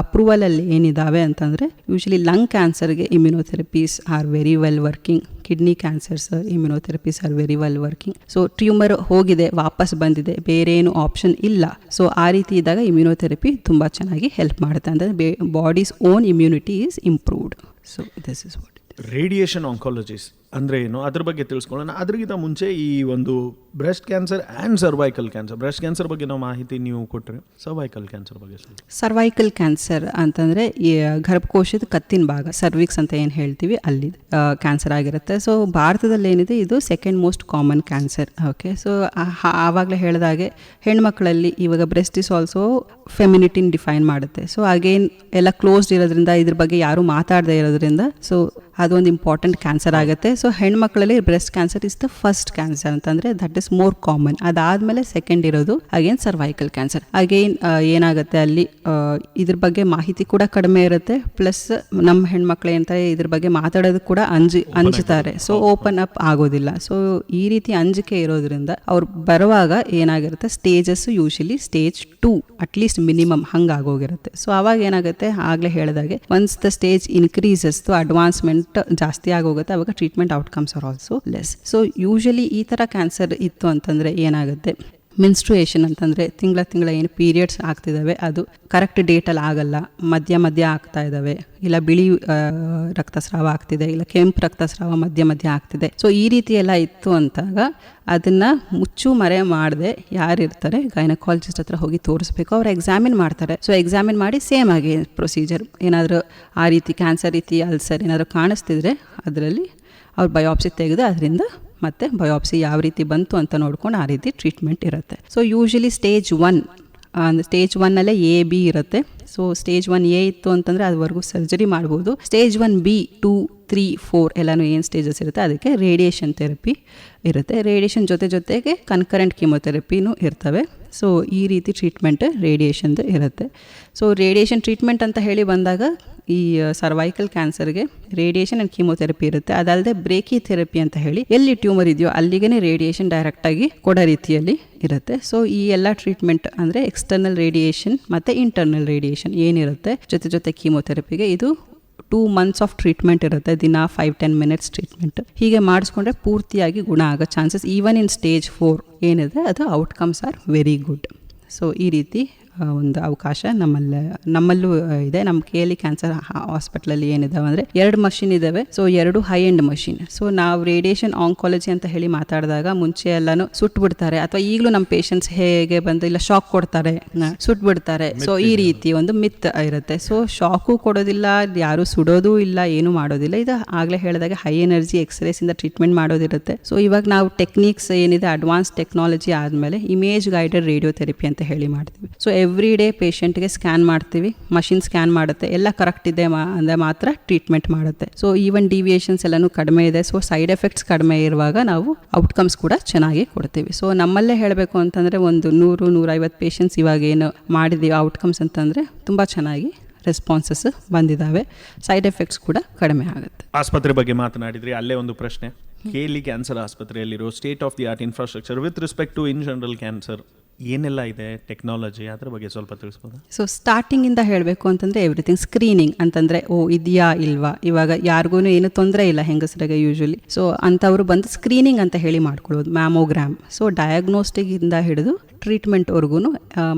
ಅಪ್ರೂವಲಲ್ಲಿ ಏನಿದಾವೆ ಅಂತಂದರೆ ಯೂಶಲಿ ಲಂಗ್ ಕ್ಯಾನ್ಸರ್ಗೆ immunotherapies are very well working, kidney cancers immunotherapies are very well working. So tumour ಹೋಗಿದೆ, ವಾಪಸ್ ಬಂದಿದೆ, ಬೇರೆ ಏನು ಆಪ್ಷನ್ ಇಲ್ಲ. ಸೊ ಆ ರೀತಿ ಇದ್ದಾಗ ಇಮ್ಯುನೋಥೆರಪಿ ತುಂಬ ಚೆನ್ನಾಗಿ ಹೆಲ್ಪ್ ಮಾಡುತ್ತೆ. ಅಂದರೆ bodies own immunity is improved. So this is what. Radiation oncologist ಅಂದರೆ ಏನು ಅದ್ರ ಬಗ್ಗೆ ತಿಳಿಸ್ಕೊಳ್ಳೋಣ. ಅದಕ್ಕಿಂತ ಮುಂಚೆ ಈ ಒಂದು breast cancer and cervical cancer, breast cancer ಬಗ್ಗೆ ನಾವು ಮಾಹಿತಿ ನೀವು ಕೊಟ್ಟರೆ, ಸರ್ವೈಕಲ್ ಕ್ಯಾನ್ಸರ್ ಬಗ್ಗೆ ಸರ್ವೈಕಲ್ ಕ್ಯಾನ್ಸರ್ ಅಂತಂದರೆ ಈ ಗರ್ಭಕೋಶದ ಕತ್ತಿನ ಭಾಗ, ಸರ್ವಿಕ್ಸ್ ಅಂತ ಏನು ಹೇಳ್ತೀವಿ, ಅಲ್ಲಿ ಕ್ಯಾನ್ಸರ್ ಆಗಿರುತ್ತೆ. ಸೊ ಭಾರತದಲ್ಲಿ ಏನಿದೆ ಇದು second most common cancer. Okay, so ಆವಾಗಲೇ ಹೇಳಿದಾಗೆ ಹೆಣ್ಮಕ್ಳಲ್ಲಿ ಇವಾಗ ಬ್ರೆಸ್ಟ್ ಇಸ್ ಆಲ್ಸೋ ಫೆಮಿನಿಟಿನ್ ಡಿಫೈನ್ ಮಾಡುತ್ತೆ. ಸೊ ಅಗೇನ್ ಎಲ್ಲ ಕ್ಲೋಸ್ಡ್ ಇರೋದ್ರಿಂದ ಇದ್ರ ಬಗ್ಗೆ ಯಾರು ಮಾತಾಡದೇ ಇರೋದ್ರಿಂದ ಸೊ ಅದೊಂದು ಇಂಪಾರ್ಟೆಂಟ್ ಕ್ಯಾನ್ಸರ್ ಆಗುತ್ತೆ. ಸೊ ಹೆಣ್ಮಕ್ಳಲ್ಲಿ breast cancer is the first cancer ಅಂತಂದರೆ ದಟ್ ಇಸ್ ಮೋರ್ ಕಾಮನ್. ಅದಾದಮೇಲೆ ಸೆಕೆಂಡ್ ಇರೋದು ಅಗೇನ್ ಸರ್ವೈಕಲ್ ಕ್ಯಾನ್ಸರ್. ಅಗೇನ್ ಏನಾಗುತ್ತೆ ಅಲ್ಲಿ ಇದ್ರ ಬಗ್ಗೆ ಮಾಹಿತಿ ಕೂಡ ಕಡಿಮೆ ಇರುತ್ತೆ. ಪ್ಲಸ್ ನಮ್ಮ ಹೆಣ್ಮಕ್ಳು ಏನಂತಾರೆ ಇದ್ರ ಬಗ್ಗೆ ಮಾತಾಡೋದು ಕೂಡ ಅಂಜುತ್ತಾರೆ. ಸೊ ಓಪನ್ ಅಪ್ ಆಗೋದಿಲ್ಲ. ಸೊ ಈ ರೀತಿ ಅಂಜಿಕೆ ಇರೋದ್ರಿಂದ ಅವ್ರು ಬರುವಾಗ ಏನಾಗಿರುತ್ತೆ stages usually stage 2 at least minimum ಹಂಗಾಗೋಗಿರುತ್ತೆ. ಸೊ ಅವಾಗ ಏನಾಗುತ್ತೆ ಆಗಲೇ ಹೇಳಿದಾಗೆ once the stage increases advancement ಜಾಸ್ತಿ ಆಗೋಗುತ್ತೆ, ಅವಾಗ treatment outcomes are also less. So usually ಈ ಥರ ಕ್ಯಾನ್ಸರ್ ಇತ್ತು ಅಂತಂದರೆ ಏನಾಗುತ್ತೆ, ಮೆನ್ಸ್ಟ್ರುಯೇಷನ್ ಅಂತಂದರೆ ತಿಂಗಳ ಏನು ಪೀರಿಯಡ್ಸ್ ಆಗ್ತಿದ್ದಾವೆ ಅದು ಕರೆಕ್ಟ್ ಡೇಟಲ್ಲಿ ಆಗಲ್ಲ, ಮಧ್ಯ ಆಗ್ತಾ ಇದ್ದಾವೆ, ಇಲ್ಲ ಬಿಳಿ ರಕ್ತಸ್ರಾವ ಆಗ್ತಿದೆ, ಇಲ್ಲ ಕೆಂಪು ರಕ್ತಸ್ರಾವ ಮಧ್ಯ ಆಗ್ತಿದೆ. ಸೊ ಈ ರೀತಿ ಎಲ್ಲ ಇತ್ತು ಅಂತಾಗ ಅದನ್ನು ಮುಚ್ಚು ಮರೆ ಮಾಡದೆ ಯಾರಿರ್ತಾರೆ ಗೈನಕಾಲಜಿಸ್ಟ್ ಹತ್ರ ಹೋಗಿ ತೋರಿಸ್ಬೇಕು. ಅವ್ರು ಎಕ್ಸಾಮಿನ್ ಮಾಡ್ತಾರೆ. ಸೊ ಎಕ್ಸಾಮಿನ್ ಮಾಡಿ ಸೇಮ್ ಆಗಿ ಪ್ರೊಸೀಜರ್ ಏನಾದರೂ ಆ ರೀತಿ ಕ್ಯಾನ್ಸರ್ ರೀತಿ ಅಲ್ಸರ್ ಏನಾದರೂ ಕಾಣಿಸ್ತಿದ್ರೆ ಅದರಲ್ಲಿ ಅವ್ರು ಬಯೋಪ್ಸಿ ತೆಗೆದು ಅದರಿಂದ ಮತ್ತು ಬಯೋಪ್ಸಿ ಯಾವ ರೀತಿ ಬಂತು ಅಂತ ನೋಡ್ಕೊಂಡು ಆ ರೀತಿ ಟ್ರೀಟ್ಮೆಂಟ್ ಇರುತ್ತೆ. So usually stage 1 A B ಇರುತ್ತೆ. ಸೊ ಸ್ಟೇಜ್ 1A ಇತ್ತು ಅಂತಂದರೆ ಅದುವರೆಗೂ ಸರ್ಜರಿ ಮಾಡ್ಬೋದು. ಸ್ಟೇಜ್ 1B 2 3 4 ಎಲ್ಲನೂ ಏನು ಸ್ಟೇಜಸ್ ಇರುತ್ತೆ ಅದಕ್ಕೆ ರೇಡಿಯೇಷನ್ ಥೆರಪಿ ಇರುತ್ತೆ. ರೇಡಿಯೇಷನ್ ಜೊತೆಗೆ ಕನ್ಕರೆಂಟ್ ಕೀಮೊಥೆರಪಿನೂ ಇರ್ತವೆ. ಸೊ ಈ ರೀತಿ ಟ್ರೀಟ್ಮೆಂಟ್ ರೇಡಿಯೇಷನ್ದು ಇರುತ್ತೆ. ಸೊ ರೇಡಿಯೇಷನ್ ಟ್ರೀಟ್ಮೆಂಟ್ ಅಂತ ಹೇಳಿ ಬಂದಾಗ ಈ ಸರ್ವೈಕಲ್ ಕ್ಯಾನ್ಸರ್ಗೆ ರೇಡಿಯೇಷನ್ ಆ್ಯಂಡ್ ಕೀಮೊಥೆರಪಿ ಇರುತ್ತೆ. ಅದಲ್ಲದೆ ಬ್ರೇಕಿ ಥೆರಪಿ ಅಂತ ಹೇಳಿ ಎಲ್ಲಿ ಟ್ಯೂಮರ್ ಇದೆಯೋ ಅಲ್ಲಿಗೆ ರೇಡಿಯೇಷನ್ ಡೈರೆಕ್ಟಾಗಿ ಕೊಡೋ ರೀತಿಯಲ್ಲಿ ಇರುತ್ತೆ. ಸೊ ಈ ಎಲ್ಲ ಟ್ರೀಟ್ಮೆಂಟ್ ಅಂದರೆ ಎಕ್ಸ್ಟರ್ನಲ್ ರೇಡಿಯೇಷನ್ ಮತ್ತು ಇಂಟರ್ನಲ್ ರೇಡಿಯೇಷನ್ ಏನಿರುತ್ತೆ ಜೊತೆ ಕೀಮೊಥೆರಪಿಗೆ ಇದು 2 months ಆಫ್ ಟ್ರೀಟ್ಮೆಂಟ್ ಇರುತ್ತೆ. ದಿನ 5-10 minutes ಟ್ರೀಟ್ಮೆಂಟ್ ಹೀಗೆ ಮಾಡಿಸ್ಕೊಂಡ್ರೆ ಪೂರ್ತಿಯಾಗಿ ಗುಣ ಆಗೋ ಚಾನ್ಸಸ್ ಈವನ್ ಇನ್ ಸ್ಟೇಜ್ 4 ಏನಿದೆ ಅದು outcomes are very good. So ಈ ರೀತಿ ಒಂದು ಅವಕಾಶ ನಮ್ಮಲ್ಲೂ ಇದೆ. ನಮ್ಮ KLE ಕ್ಯಾನ್ಸರ್ ಹಾಸ್ಪಿಟ್ಲಲ್ಲಿ ಏನಿದಾವೆ ಅಂದರೆ 2 ಮಷಿನ್ ಇದ್ದಾವೆ. So 2 high end machine. So ನಾವು ರೇಡಿಯೇಷನ್ ಆಂಕಾಲಜಿ ಅಂತ ಹೇಳಿ ಮಾತಾಡಿದಾಗ ಮುಂಚೆ ಎಲ್ಲನೂ ಸುಟ್ಬಿಡ್ತಾರೆ, ಅಥವಾ ಈಗಲೂ ನಮ್ಮ ಪೇಷಂಟ್ಸ್ ಹೇಗೆ ಬಂದು ಇಲ್ಲ ಶಾಕ್ ಕೊಡ್ತಾರೆ, ಸುಟ್ಬಿಡ್ತಾರೆ. ಸೊ ಈ ರೀತಿ ಒಂದು ಮಿತ್ ಇರುತ್ತೆ. ಸೊ ಶಾಕು ಕೊಡೋದಿಲ್ಲ, ಯಾರು ಸುಡೋದು ಇಲ್ಲ, ಏನು ಮಾಡೋದಿಲ್ಲ. ಇದು ಆಗಲೇ ಹೇಳಿದಾಗ ಹೈ ಎನರ್ಜಿ ಎಕ್ಸ್ರೇಸಿಂದ ಟ್ರೀಟ್ಮೆಂಟ್ ಮಾಡೋದಿರುತ್ತೆ. ಸೊ ಇವಾಗ ನಾವು ಟೆಕ್ನಿಕ್ಸ್ ಏನಿದೆ ಅಡ್ವಾನ್ಸ್ ಟೆಕ್ನಾಲಜಿ ಆದಮೇಲೆ ಇಮೇಜ್ ಗೈಡೆಡ್ ರೇಡಿಯೋಥೆರಪಿ ಅಂತ ಹೇಳಿ ಮಾಡ್ತೀವಿ. ಸೊ ಎವ್ರಿ ಡೇ ಪೇಷಂಟ್ಗೆ ಸ್ಕ್ಯಾನ್ ಮಾಡ್ತೀವಿ, ಮಷಿನ್ ಸ್ಕ್ಯಾನ್ ಮಾಡುತ್ತೆ, ಎಲ್ಲ ಕರೆಕ್ಟ್ ಇದೆ ಅಂದರೆ ಮಾತ್ರ ಟ್ರೀಟ್ಮೆಂಟ್ ಮಾಡುತ್ತೆ. ಸೊ ಈವನ್ ಡಿವಿಯೇಷನ್ಸ್ ಎಲ್ಲನೂ ಕಡಿಮೆ ಇದೆ. ಸೊ ಸೈಡ್ ಎಫೆಕ್ಟ್ಸ್ ಕಡಿಮೆ ಇರುವಾಗ ನಾವು ಔಟ್ಕಮ್ಸ್ ಕೂಡ ಚೆನ್ನಾಗಿ ಕೊಡ್ತೀವಿ. ಸೊ ನಮ್ಮಲ್ಲೇ ಹೇಳಬೇಕು ಅಂತಂದರೆ ಒಂದು 100-150 ಪೇಷಂಟ್ಸ್ ಇವಾಗ ಏನು ಮಾಡಿದ್ದೀವಿ ಔಟ್ಕಮ್ಸ್ ಅಂತಂದರೆ ತುಂಬ ಚೆನ್ನಾಗಿ ರೆಸ್ಪಾನ್ಸಸ್ ಬಂದಿದ್ದಾವೆ. ಸೈಡ್ ಎಫೆಕ್ಟ್ಸ್ ಕೂಡ ಕಡಿಮೆ ಆಗುತ್ತೆ. ಆಸ್ಪತ್ರೆ ಬಗ್ಗೆ ಮಾತನಾಡಿದ್ರಿ, ಅಲ್ಲೇ ಒಂದು ಪ್ರಶ್ನೆ. KLE ಕ್ಯಾನ್ಸರ್ ಆಸ್ಪತ್ರೆಯಲ್ಲಿರೋ state of the art infrastructure with respect to in general cancer ಏನೆಲ್ಲ ಇದೆ, ಟೆಕ್ನಾಲಜಿ, ಅದ್ರ ಬಗ್ಗೆ ಸ್ವಲ್ಪ ತಿಳಿಸ್ಬೋದಾ? ಸೊ ಸ್ಟಾರ್ಟಿಂಗಿಂದ ಹೇಳಬೇಕು ಅಂತಂದರೆ ಎವ್ರಿಥಿಂಗ್ ಸ್ಕ್ರೀನಿಂಗ್ ಅಂತಂದರೆ ಇದೆಯಾ ಇಲ್ವಾ, ಇವಾಗ ಯಾರಿಗೂ ಏನು ತೊಂದರೆ ಇಲ್ಲ ಹೆಂಗಸರಿಗೆ ಯೂಶಲಿ. ಸೊ ಅಂಥವ್ರು ಬಂದು ಸ್ಕ್ರೀನಿಂಗ್ ಅಂತ ಹೇಳಿ ಮಾಡ್ಕೊಳ್ಳೋದು, ಮ್ಯಾಮೋಗ್ರಾಮ್. ಸೊ ಡಯಾಗ್ನೋಸ್ಟಿಕ್ಕಿಂದ ಹಿಡಿದು ಟ್ರೀಟ್ಮೆಂಟ್ವರೆಗೂ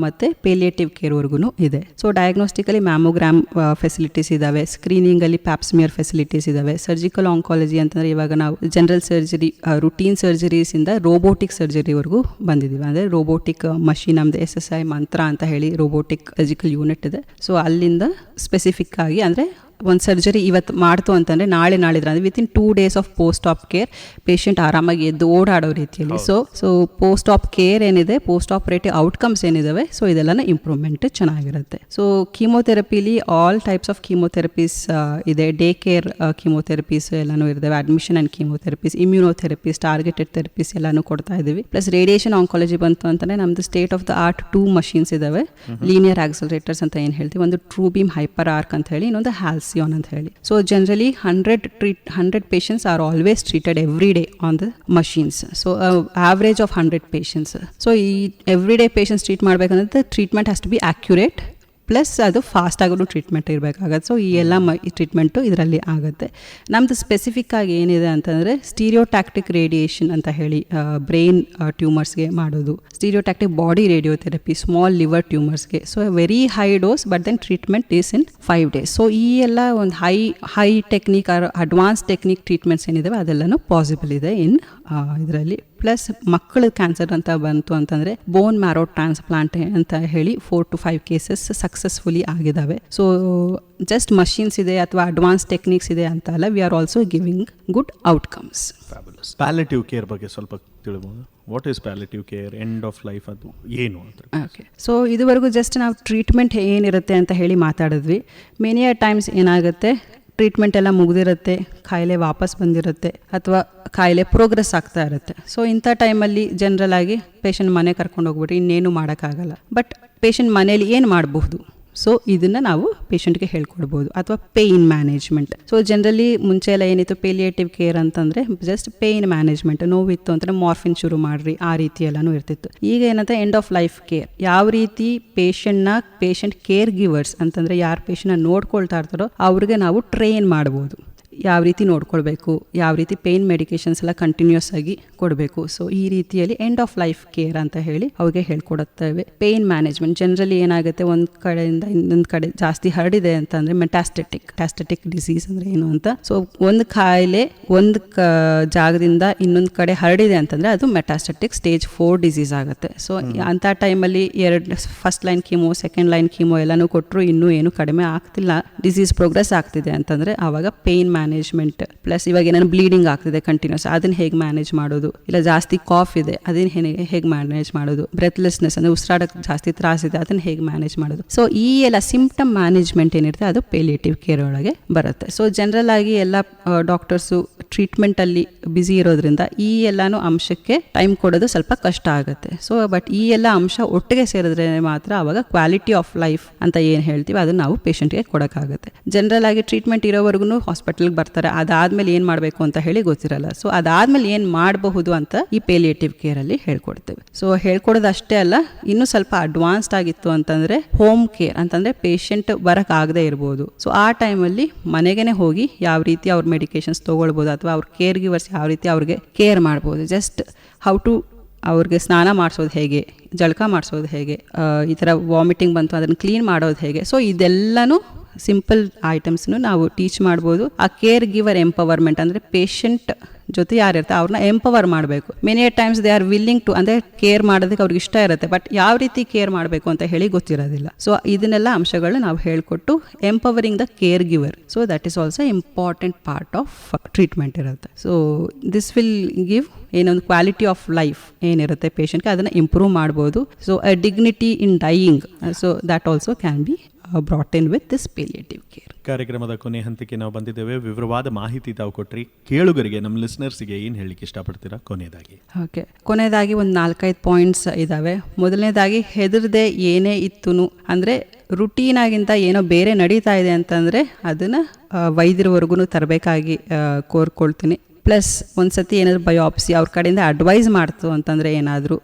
ಮತ್ತು ಪೇಲಿಯೇಟಿವ್ ಕೇರ್ವರೆಗೂ ಇದೆ. ಸೊ ಡಯಾಗ್ನೋಸ್ಟಿಕಲಿ ಮ್ಯಾಮೋಗ್ರಾಮ್ ಫೆಸಿಲಿಟೀಸ್ ಇದ್ದಾವೆ, ಸ್ಕ್ರೀನಿಂಗಲ್ಲಿ ಪ್ಯಾಪ್ಸ್ಮಿಯರ್ ಫೆಸಿಲಿಟೀಸ್ ಇದ್ದಾವೆ. ಸರ್ಜಿಕಲ್ ಆಂಕಾಲಜಿ ಅಂತಂದರೆ ಇವಾಗ ನಾವು ಜನರಲ್ ಸರ್ಜರಿ, ರುಟೀನ್ ಸರ್ಜರೀಸಿಂದ ರೋಬೋಟಿಕ್ ಸರ್ಜರಿವರೆಗೂ ಬಂದಿದ್ದೀವಿ. ಅಂದರೆ ರೋಬೋಟಿಕ್ ಮಷಿನ್, ನಮ್ಮದು SSI ಮಂತ್ರ ಅಂತ ಹೇಳಿ ರೋಬೋಟಿಕ್ ಸರ್ಜಿಕಲ್ ಯೂನಿಟ್ ಇದೆ. ಸೊ ಅಲ್ಲಿಂದ ಸ್ಪೆಸಿಫಿಕ್ ಆಗಿ ಅಂದರೆ ಒಂದು ಸರ್ಜರಿ ಇವತ್ತು ಮಾಡ್ತು ಅಂತಂದರೆ ನಾಳಿದ್ರೆ ಅಂದರೆ within 2 days of post op care patient ಆರಾಮಾಗಿ ಎದ್ದು ಓಡಾಡೋ ರೀತಿಯಲ್ಲಿ. ಸೊ ಪೋಸ್ಟ್ ಆಪ್ ಕೇರ್ ಏನಿದೆ, ಪೋಸ್ಟ್ ಆಪರೇಟಿವ್ ಔಟ್ಕಮ್ಸ್ ಏನಿದಾವೆ, ಸೊ ಇದೆಲ್ಲನ ಇಂಪ್ರೂವ್ಮೆಂಟ್ ಚೆನ್ನಾಗಿರುತ್ತೆ. ಸೊ ಕೀಮೊಥೆರಪಿಲಿ ಆಲ್ ಟೈಪ್ಸ್ ಆಫ್ ಕೀಮೊಥೆರಪೀಸ್ ಇದೆ. ಡೇ ಕೇರ್ ಕೀಮೊಥೆರಪೀಸ್ ಎಲ್ಲನೂ ಇದ್ದಾವೆ, ಅಡ್ಮಿಷನ್ ಆ್ಯಂಡ್ ಕೀಮೊಥೆರಪೀಸ್, ಇಮ್ಯುನೋಥೆರಪೀಸ್, ಟಾರ್ಗೆಟೆಡ್ ಥೆರಪೀಸ್ ಎಲ್ಲನೂ ಕೊಡ್ತಾ ಇದ್ದೀವಿ. ಪ್ಲಸ್ ರೇಡಿಯೇಷನ್ ಆಂಕಾಲಜಿ ಬಂತು ಅಂತಂದರೆ ನಮ್ಮದು state of the art 2 machines ಇದ್ದಾವೆ. ಲೀನಿಯರ್ ಆಕ್ಸಲರೇಟರ್ಸ್ ಅಂತ ಏನು ಹೇಳ್ತೀವಿ, ಒಂದು ಟ್ರೂ ಬೀಮ್ ಹೈಪರ್ ಆರ್ಕ್ ಅಂತ ಹೇಳಿ, ಇನ್ನೊಂದು ಹ್ಯಾಲ್ಸಿಯಾನ್ ಅಂತ ಹೇಳಿ. So generally 100 patients are always treated every day on the machines. So average of 100 patients. So ಈ ಎವ್ರಿ ಡೇ ಪೇಷಂಟ್ಸ್ ಟ್ರೀಟ್ ಮಾಡಬೇಕಂದ್ರೆ treatment has to be accurate plus ಅದು ಫಾಸ್ಟ್ ಆಗೋದು treatment ಇರಬೇಕಾಗತ್ತೆ. ಸೊ ಈ ಎಲ್ಲ ಟ್ರೀಟ್ಮೆಂಟು ಇದರಲ್ಲಿ ಆಗುತ್ತೆ. ನಮ್ಮದು ಸ್ಪೆಸಿಫಿಕ್ ಆಗಿ ಏನಿದೆ ಅಂತಂದರೆ ಸ್ಟೀರಿಯೋಟ್ಯಾಕ್ಟಿಕ್ ರೇಡಿಯೇಷನ್ ಅಂತ ಹೇಳಿ ಬ್ರೈನ್ ಟ್ಯೂಮರ್ಸ್ಗೆ ಮಾಡೋದು, stereotactic body radiotherapy small liver ಟ್ಯೂಮರ್ಸ್ಗೆ. So very high dose but then treatment is in 5 days. So ಈ ಎಲ್ಲ ಒಂದು high technique or advance technique treatments ಏನಿದಾವೆ ಅದೆಲ್ಲನೂ ಪಾಸಿಬಲ್ ಇದೆ ಇನ್ ಇದರಲ್ಲಿ. ಪ್ಲಸ್ ಮಕ್ಕಳ ಕ್ಯಾನ್ಸರ್ ಅಂತ ಬಂತು ಅಂತಂದರೆ ಬೋನ್ ಮ್ಯಾರೋ ಟ್ರಾನ್ಸ್ಪ್ಲಾಂಟ್ ಅಂತ ಹೇಳಿ 4 to 5 ಕೇಸಸ್ ಸಕ್ಸಸ್ಫುಲಿ ಆಗಿದ್ದಾವೆ. ಸೊ ಜಸ್ಟ್ ಮಷೀನ್ಸ್ ಇದೆ ಅಥವಾ ಅಡ್ವಾನ್ಸ್ ಟೆಕ್ನಿಕ್ಸ್ ಇದೆ ಅಂತ ಅಲ್ಲ, we are also giving good outcomes. Palliative care ಬಗ್ಗೆ ಸ್ವಲ್ಪ ತಿಳಿಬಹುದು. What is palliative care, end of life, ಅದು ಏನು ಅಂತ? ಓಕೆ, ಸೊ ಇದುವರೆಗೂ ಜಸ್ಟ್ ನಾವು ಟ್ರೀಟ್ಮೆಂಟ್ ಏನಿರುತ್ತೆ ಅಂತ ಹೇಳಿ ಮಾತಾಡಿದ್ವಿ. ಮೆನಿ ಟೈಮ್ಸ್ ಏನಾಗುತ್ತೆ, ಟ್ರೀಟ್ಮೆಂಟ್ ಎಲ್ಲ ಮುಗಿದಿರುತ್ತೆ, ಕಾಯಿಲೆ ವಾಪಸ್ ಬಂದಿರುತ್ತೆ ಅಥವಾ ಕಾಯಿಲೆ ಪ್ರೋಗ್ರೆಸ್ ಆಗ್ತಾ ಇರುತ್ತೆ. ಸೊ ಇಂಥ ಟೈಮಲ್ಲಿ ಜನರಲ್ ಆಗಿ ಪೇಷಂಟ್ ಮನೆ ಕರ್ಕೊಂಡು ಹೋಗ್ಬಿಟ್ಟು ಇನ್ನೇನು ಮಾಡೋಕ್ಕಾಗಲ್ಲ. ಬಟ್ ಪೇಷಂಟ್ ಮನೇಲಿ ಏನು ಮಾಡಬಹುದು, ಸೊ ಇದನ್ನು ನಾವು ಪೇಷಂಟ್ಗೆ ಹೇಳ್ಕೊಡ್ಬೋದು. ಅಥವಾ ಪೇಯ್ನ್ ಮ್ಯಾನೇಜ್ಮೆಂಟ್. ಸೊ ಜನರಲಿ ಮುಂಚೆ ಎಲ್ಲ ಏನಿತ್ತು ಪೇಲಿಯೇಟಿವ್ ಕೇರ್ ಅಂತಂದರೆ ಜಸ್ಟ್ ಪೇಯ್ನ್ ಮ್ಯಾನೇಜ್ಮೆಂಟ್, ನೋವಿತ್ತು ಅಂತಂದರೆ ಮಾರ್ಫಿನ್ ಶುರು ಮಾಡಿರಿ, ಆ ರೀತಿ ಎಲ್ಲನೂ ಇರ್ತಿತ್ತು. ಈಗ ಏನಂತ ಎಂಡ್ ಆಫ್ ಲೈಫ್ ಕೇರ್, ಯಾವ ರೀತಿ ಪೇಷಂಟ್ ಕೇರ್ ಗಿವರ್ಸ್ ಅಂತಂದರೆ ಯಾರು ಪೇಷಂಟ್ನ ನೋಡ್ಕೊಳ್ತಾ ಇರ್ತಾರೋ ಅವ್ರಿಗೆ ನಾವು ಟ್ರೈನ್ ಮಾಡ್ಬೋದು. ಯಾವ ರೀತಿ ನೋಡ್ಕೊಳ್ಬೇಕು, ಯಾವ ರೀತಿ ಪೇಯ್ನ್ ಮೆಡಿಕೇಶನ್ಸ್ ಎಲ್ಲ ಕಂಟಿನ್ಯೂಸ್ ಆಗಿ ಕೊಡಬೇಕು. ಸೊ ಈ ರೀತಿಯಲ್ಲಿ ಎಂಡ್ ಆಫ್ ಲೈಫ್ ಕೇರ್ ಅಂತ ಹೇಳಿ ಅವ್ರಿಗೆ ಹೇಳ್ಕೊಡುತ್ತೇವೆ. ಪೇಯ್ನ್ ಮ್ಯಾನೇಜ್ಮೆಂಟ್ ಜನರಲಿ ಏನಾಗುತ್ತೆ, ಒಂದು ಕಡೆಯಿಂದ ಇನ್ನೊಂದು ಕಡೆ ಜಾಸ್ತಿ ಹರಡಿದೆ ಅಂತಂದರೆ ಮೆಟಾಸ್ಟೆಟಿಕ್ ಡಿಸೀಸ್ ಅಂದರೆ ಏನು ಅಂತ. ಸೊ ಒಂದು ಕಾಯಿಲೆ ಒಂದು ಜಾಗದಿಂದ ಇನ್ನೊಂದು ಕಡೆ ಹರಡಿದೆ ಅಂತಂದರೆ ಅದು ಮೆಟಾಸ್ಟೆಟಿಕ್ ಸ್ಟೇಜ್ 4 ಡಿಸೀಸ್ ಆಗುತ್ತೆ. ಸೊ ಅಂಥ ಟೈಮಲ್ಲಿ first line chemo, second line chemo ಎಲ್ಲನೂ ಕೊಟ್ಟರು ಇನ್ನೂ ಏನು ಕಡಿಮೆ ಆಗ್ತಿಲ್ಲ, ಡಿಸೀಸ್ ಪ್ರೋಗ್ರೆಸ್ ಆಗ್ತಿದೆ ಅಂತಂದರೆ ಆವಾಗ ಪೇಯ್ನ್ ಮ್ಯಾನೇಜ್ಮೆಂಟ್. ಪ್ಲಸ್ ಇವಾಗ ಏನಾದ್ರು ಬ್ಲೀಡಿಂಗ್ ಆಗ್ತಿದೆ ಕಂಟಿನ್ಯೂಸ್, ಅದನ್ನ ಹೇಗೆ ಮ್ಯಾನೇಜ್ ಮಾಡೋದು, ಇಲ್ಲ ಜಾಸ್ತಿ ಕಾಫ್ ಇದೆ ಅದನ್ನ ಹೇಗೆ ಮ್ಯಾನೇಜ್ ಮಾಡೋದು, ಬ್ರೆತ್ಲೆಸ್ನೆಸ್ ಅಂದರೆ ಉಸಿರಾಡಕ್ಕೆ ಜಾಸ್ತಿ ತ್ರಾಸಿದೆ ಅದನ್ನ ಹೇಗೆ ಮ್ಯಾನೇಜ್ ಮಾಡೋದು. ಸೊ ಈ ಎಲ್ಲ ಸಿಂಪ್ಟಮ್ ಮ್ಯಾನೇಜ್ಮೆಂಟ್ ಏನಿರುತ್ತೆ ಅದು ಪೇಲಿಯೇಟಿವ್ ಕೇರ್ ಒಳಗೆ ಬರುತ್ತೆ. ಸೊ ಜನರಲ್ ಆಗಿ ಎಲ್ಲ ಡಾಕ್ಟರ್ಸು ಟ್ರೀಟ್ಮೆಂಟಲ್ಲಿ ಬ್ಯುಸಿ ಇರೋದ್ರಿಂದ ಈ ಎಲ್ಲಾನು ಅಂಶಕ್ಕೆ ಟೈಮ್ ಕೊಡೋದು ಸ್ವಲ್ಪ ಕಷ್ಟ ಆಗುತ್ತೆ. ಸೊ ಬಟ್ ಈ ಎಲ್ಲ ಅಂಶ ಒಟ್ಟಿಗೆ ಸೇರಿದ್ರೆ ಮಾತ್ರ ಅವಾಗ ಕ್ವಾಲಿಟಿ ಆಫ್ ಲೈಫ್ ಅಂತ ಏನು ಹೇಳ್ತೀವಿ ಅದನ್ನ ನಾವು ಪೇಷಂಟ್ಗೆ ಕೊಡೋಕ್ಕಾಗುತ್ತೆ. ಜನರಲ್ ಆಗಿ ಟ್ರೀಟ್ಮೆಂಟ್ ಇರೋವರೆಗೂ ಹಾಸ್ಪಿಟಲ್ಗೆ ಬರ್ತಾರೆ, ಅದಾದ್ಮೇಲೆ ಏನು ಮಾಡಬೇಕು ಅಂತ ಹೇಳಿ ಗೊತ್ತಿರಲ್ಲ. ಸೊ ಅದಾದ್ಮೇಲೆ ಏನು ಮಾಡಬಹುದು ಅಂತ ಈ ಪೇಲಿಯೇಟಿವ್ ಕೇರ್ ಅಲ್ಲಿ ಹೇಳ್ಕೊಡ್ತೇವೆ. ಸೊ ಹೇಳ್ಕೊಡೋದು ಅಷ್ಟೇ ಅಲ್ಲ, ಇನ್ನೂ ಸ್ವಲ್ಪ ಅಡ್ವಾನ್ಸ್ಡ್ ಆಗಿತ್ತು ಅಂತಂದ್ರೆ ಹೋಮ್ ಕೇರ್ ಅಂತಂದ್ರೆ ಪೇಷಂಟ್ ಬರಕ್ ಆಗದೆ ಇರ್ಬೋದು. ಸೊ ಆ ಟೈಮಲ್ಲಿ ಮನೆಗೇನೆ ಹೋಗಿ ಯಾವ ರೀತಿ ಅವ್ರ ಮೆಡಿಕೇಶನ್ಸ್ ತಗೊಳ್ಬೋದು ಅಥವಾ ಅವ್ರ ಕೇರ್ ಗಿವರ್ಸ್ ಯಾವ ರೀತಿ ಅವ್ರಿಗೆ ಕೇರ್ ಮಾಡ್ಬೋದು. ಜಸ್ಟ್ ಹೌ ಟು ಅವ್ರಿಗೆ ಸ್ನಾನ ಮಾಡಿಸೋದು ಹೇಗೆ, ಜಳಕ ಮಾಡಿಸೋದು ಹೇಗೆ, ಈ ಥರ ವಾಮಿಟಿಂಗ್ ಬಂತು ಅದನ್ನು ಕ್ಲೀನ್ ಮಾಡೋದು ಹೇಗೆ. ಸೊ ಇದೆಲ್ಲನೂ ಸಿಂಪಲ್ ಐಟಮ್ಸ್ನು ನಾವು ಟೀಚ್ ಮಾಡ್ಬೋದು. ಆ ಕೇರ್ ಗಿವರ್ ಎಂಪವರ್ಮೆಂಟ್ ಅಂದರೆ ಪೇಷಂಟ್ ಜೊತೆ ಯಾರಿರ್ತಾರೆ ಅವ್ರನ್ನ ಎಂಪವರ್ ಮಾಡಬೇಕು. Many times they are willing to ಅಂದರೆ ಕೇರ್ ಮಾಡೋದಕ್ಕೆ ಅವ್ರಿಗೆ ಇಷ್ಟ ಇರುತ್ತೆ, ಬಟ್ ಯಾವ ರೀತಿ ಕೇರ್ ಮಾಡಬೇಕು ಅಂತ ಹೇಳಿ ಗೊತ್ತಿರೋದಿಲ್ಲ. ಸೊ ಇದನ್ನೆಲ್ಲ ಅಂಶಗಳನ್ನ ನಾವು ಹೇಳ್ಕೊಟ್ಟು empowering the caregiver. So that is also important part of treatment ಇರುತ್ತೆ. ಸೊ ದಿಸ್ ವಿಲ್ ಗಿವ್ ಏನೊಂದು ಕ್ವಾಲಿಟಿ ಆಫ್ ಲೈಫ್ ಏನಿರುತ್ತೆ ಪೇಷಂಟ್ಗೆ ಅದನ್ನು ಇಂಪ್ರೂವ್ ಮಾಡ್ಬೋದು. So a dignity in dying, so that also can be brought in with this palliative care. ಕಾರ್ಯಕ್ರಮದ ಕೊನೆ ಹಂತಕ್ಕೆ ನಾವು ಬಂದಿದ್ದೇವೆ. ವಿವರವಾದ ಮಾಹಿತಿ ತಾವು ಕೊಟ್ರಿ. ಕೇಳುಗರಿಗೆ, ನಮ್ಮ ಲಿಸ್ನರ್ಸ್ಗೆ ಏನು ಹೇಳಲಿಕ್ಕೆ ಇಷ್ಟಪಡ್ತೀರಾ ಕೊನೆಯದಾಗಿ? ಓಕೆ, ಕೊನೆಯದಾಗಿ ಒಂದು 4-5 ಪಾಯಿಂಟ್ಸ್ ಇದ್ದಾವೆ. ಮೊದಲನೇದಾಗಿ ಹೆದರದೆ ಏನೇ ಇತ್ತು ಅಂದರೆ ರುಟೀನಾಗಿಂತ ಏನೋ ಬೇರೆ ನಡೀತಾ ಇದೆ ಅಂತಂದರೆ ಅದನ್ನು ವೈದ್ಯರವರೆಗೂ ತರಬೇಕಾಗಿ ಕೋರ್ಕೊಳ್ತೀನಿ. ಪ್ಲಸ್ ಒಂದು ಸತಿ ಏನಾದರೂ ಬಯೋಪ್ಸಿ ಅವ್ರ ಕಡೆಯಿಂದ ಅಡ್ವೈಸ್ ಮಾಡ್ತು ಅಂತಂದರೆ ಏನಾದರೂ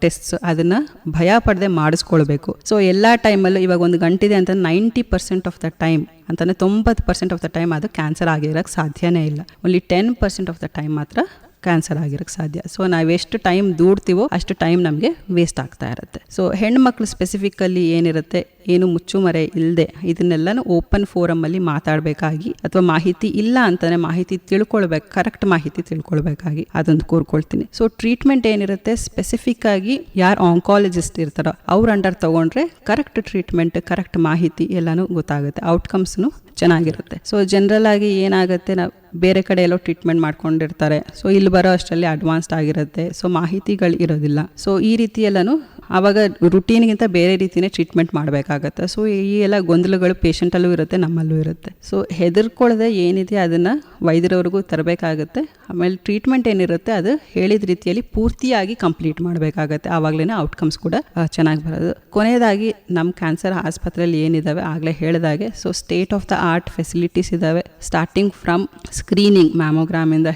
ಟೆಸ್ಟ್ಸ್ ಅದನ್ನು ಭಯ ಪಡದೆ ಮಾಡಿಸ್ಕೊಳ್ಬೇಕು. ಸೊ ಎಲ್ಲ ಟೈಮಲ್ಲೂ ಇವಾಗ ಒಂದು ಗಂಟಿದೆ ಅಂತ 90% ಆಫ್ ದ ಟೈಮ್ ಅಂತಂದರೆ 90% ಆಫ್ ದ ಟೈಮ್ ಅದು ಕ್ಯಾನ್ಸರ್ ಆಗಿರೋಕ್ಕೆ ಸಾಧ್ಯನೇ ಇಲ್ಲ. ಓನ್ಲಿ 10% ಆಫ್ ದ ಟೈಮ್ ಮಾತ್ರ ಕ್ಯಾನ್ಸರ್ ಆಗಿರೋಕ್ಕೆ ಸಾಧ್ಯ. ಸೊ ನಾವೆಷ್ಟು ಟೈಮ್ ದೂಡ್ತೀವೋ ಅಷ್ಟು ಟೈಮ್ ನಮಗೆ ವೇಸ್ಟ್ ಆಗ್ತಾ ಇರುತ್ತೆ. ಸೊ ಹೆಣ್ಮಕ್ಳು ಸ್ಪೆಸಿಫಿಕಲ್ಲಿ ಏನಿರುತ್ತೆ, ಏನು ಮುಚ್ಚುಮರೆ ಇಲ್ಲದೆ ಇದನ್ನೆಲ್ಲನೂ ಓಪನ್ ಫೋರಮಲ್ಲಿ ಮಾತಾಡಬೇಕಾಗಿ ಅಥವಾ ಮಾಹಿತಿ ಇಲ್ಲ ಅಂತಂದರೆ ಮಾಹಿತಿ ತಿಳ್ಕೊಳ್ಬೇಕು, ಕರೆಕ್ಟ್ ಮಾಹಿತಿ ತಿಳ್ಕೊಳ್ಬೇಕಾಗಿ ಅದೊಂದು ಕೋರ್ಕೊಳ್ತೀನಿ. ಸೊ ಟ್ರೀಟ್ಮೆಂಟ್ ಏನಿರುತ್ತೆ ಸ್ಪೆಸಿಫಿಕ್ ಆಗಿ ಯಾರು ಆಂಕಾಲಜಿಸ್ಟ್ ಇರ್ತಾರೋ ಅವ್ರ ಅಂಡರ್ ತೊಗೊಂಡ್ರೆ ಕರೆಕ್ಟ್ ಟ್ರೀಟ್ಮೆಂಟ್, ಕರೆಕ್ಟ್ ಮಾಹಿತಿ ಎಲ್ಲನೂ ಗೊತ್ತಾಗುತ್ತೆ, ಔಟ್ಕಮ್ಸ್ನು ಚೆನ್ನಾಗಿರುತ್ತೆ. ಸೊ ಜನರಲ್ ಆಗಿ ಏನಾಗುತ್ತೆ, ನಾವು ಬೇರೆ ಕಡೆ ಎಲ್ಲೋ ಟ್ರೀಟ್ಮೆಂಟ್ ಮಾಡ್ಕೊಂಡಿರ್ತಾರೆ, ಸೊ ಇಲ್ಲಿ ಬರೋ ಅಷ್ಟರಲ್ಲಿ ಅಡ್ವಾನ್ಸ್ಡ್ ಆಗಿರುತ್ತೆ, ಸೊ ಮಾಹಿತಿಗಳು ಇರೋದಿಲ್ಲ. ಸೊ ಈ ರೀತಿ ಎಲ್ಲನೂ ಆವಾಗ ರುಟೀನ್ಗಿಂತ ಬೇರೆ ರೀತಿಯೇ ಟ್ರೀಟ್ಮೆಂಟ್ ಮಾಡಬೇಕಾಗತ್ತೆ. ಸೊ ಈ ಎಲ್ಲ ಗೊಂದಲಗಳು ಪೇಷಂಟಲ್ಲೂ ಇರುತ್ತೆ, ನಮ್ಮಲ್ಲೂ ಇರುತ್ತೆ. ಸೊ ಹೆದರ್ಕೊಳ್ಳದೆ ಏನಿದೆ ಅದನ್ನು ವೈದ್ಯರವ್ರಿಗೂ ತರಬೇಕಾಗುತ್ತೆ. ಆಮೇಲೆ ಟ್ರೀಟ್ಮೆಂಟ್ ಏನಿರುತ್ತೆ ಅದು ಹೇಳಿದ ರೀತಿಯಲ್ಲಿ ಪೂರ್ತಿಯಾಗಿ ಕಂಪ್ಲೀಟ್ ಮಾಡಬೇಕಾಗತ್ತೆ, ಆವಾಗಲೇ ಔಟ್ಕಮ್ಸ್ ಕೂಡ ಚೆನ್ನಾಗಿ ಬರೋದು. ಕೊನೆಯದಾಗಿ ನಮ್ಮ ಕ್ಯಾನ್ಸರ್ ಆಸ್ಪತ್ರೆಯಲ್ಲಿ ಏನಿದ್ದಾವೆ ಆಗಲೇ ಹೇಳಿದಾಗೆ, so state of the art facilities ಇದ್ದಾವೆ. ಸ್ಟಾರ್ಟಿಂಗ್ ಫ್ರಮ್ ಸ್ಕ್ರೀನಿಂಗ್ ಮ್ಯಾಮೋಗ್ರಾಮಿಂದ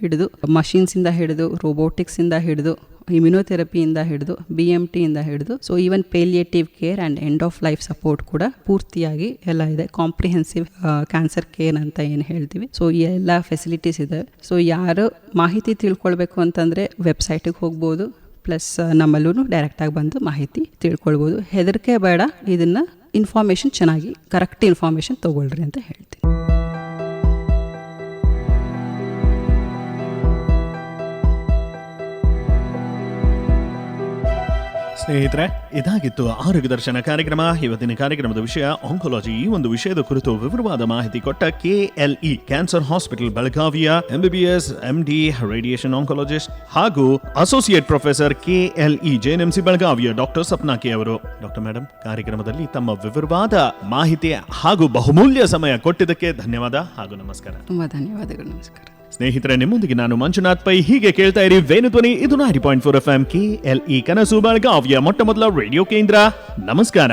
ಹಿಡಿದು ಮಷೀನ್ಸಿಂದ ಹಿಡಿದು ರೋಬೋಟಿಕ್ಸಿಂದ ಹಿಡಿದು ಇಮ್ಯುನೋಥೆರಪಿಯಿಂದ ಹಿಡಿದು BMT ಇಂದ ಹಿಡಿದು so even palliative care and end of life support ಕೂಡ ಪೂರ್ತಿಯಾಗಿ ಎಲ್ಲ ಇದೆ. ಕಾಂಪ್ರಿಹೆನ್ಸಿವ್ ಕ್ಯಾನ್ಸರ್ ಕೇರ್ ಅಂತ ಏನು ಹೇಳ್ತೀವಿ, ಸೊ ಈ ಎಲ್ಲ ಫೆಸಿಲಿಟೀಸ್ ಇದೆ. ಸೊ ಯಾರು ಮಾಹಿತಿ ತಿಳ್ಕೊಳ್ಬೇಕು ಅಂತಂದರೆ ವೆಬ್ಸೈಟಿಗೆ ಹೋಗ್ಬೋದು, ಪ್ಲಸ್ ನಮ್ಮಲ್ಲೂ ಡೈರೆಕ್ಟಾಗಿ ಬಂದು ಮಾಹಿತಿ ತಿಳ್ಕೊಳ್ಬೋದು. ಹೆದರಿಕೆ ಬೇಡ, ಇದನ್ನು ಇನ್ಫಾರ್ಮೇಷನ್ ಚೆನ್ನಾಗಿ ಕರೆಕ್ಟ್ ಇನ್ಫಾರ್ಮೇಷನ್ ತೊಗೊಳ್ರಿ ಅಂತ ಹೇಳ್ತೀನಿ. ಸ್ನೇಹಿತರೆ, ಇದಾಗಿತ್ತು ಆರೋಗ್ಯ ದರ್ಶನ ಕಾರ್ಯಕ್ರಮ. ಇವತ್ತಿನ ಕಾರ್ಯಕ್ರಮದ ವಿಷಯ ಆಂಕೊಲಾಜಿ. ಈ ಒಂದು ವಿಷಯದ ಕುರಿತು ವಿವರವಾದ ಮಾಹಿತಿ ಕೊಟ್ಟ KLE ಕ್ಯಾನ್ಸರ್ ಹಾಸ್ಪಿಟಲ್ ಬೆಳಗಾವಿಯ MBBS MD ರೇಡಿಯೇಷನ್ ಆಂಕೊಲಾಜಿಸ್ಟ್ ಹಾಗೂ ಅಸೋಸಿಯೇಟ್ ಪ್ರೊಫೆಸರ್ KLE JNMC ಬೆಳಗಾವಿಯ ಡಾಕ್ಟರ್ ಸಪ್ನಾ ಕೆ ಅವರು. ಡಾಕ್ಟರ್ ಮೇಡಮ್, ಕಾರ್ಯಕ್ರಮದಲ್ಲಿ ತಮ್ಮ ವಿವರವಾದ ಮಾಹಿತಿ ಹಾಗೂ ಬಹುಮೂಲ್ಯ ಸಮಯ ಕೊಟ್ಟಿದ್ದಕ್ಕೆ ಧನ್ಯವಾದ ಹಾಗೂ ನಮಸ್ಕಾರ. ತುಂಬ ಧನ್ಯವಾದಗಳು, ನಮಸ್ಕಾರ. ಸ್ನೇಹಿತರೆ, ನಿಮ್ಮೊಂದಿಗೆ ನಾನು ಮಂಜುನಾಥ್ ಪೈ. ಹೀಗೆ ಕೇಳ್ತಾ ಇರಿ ವೇಣುಧ್ವನಿ. ಇದು 90.4 FM KLE ಕನಸು ಬೆಳಗಾವಿಯ ಮೊಟ್ಟ ಮೊದಲ ರೇಡಿಯೋ ಕೇಂದ್ರ. ನಮಸ್ಕಾರ.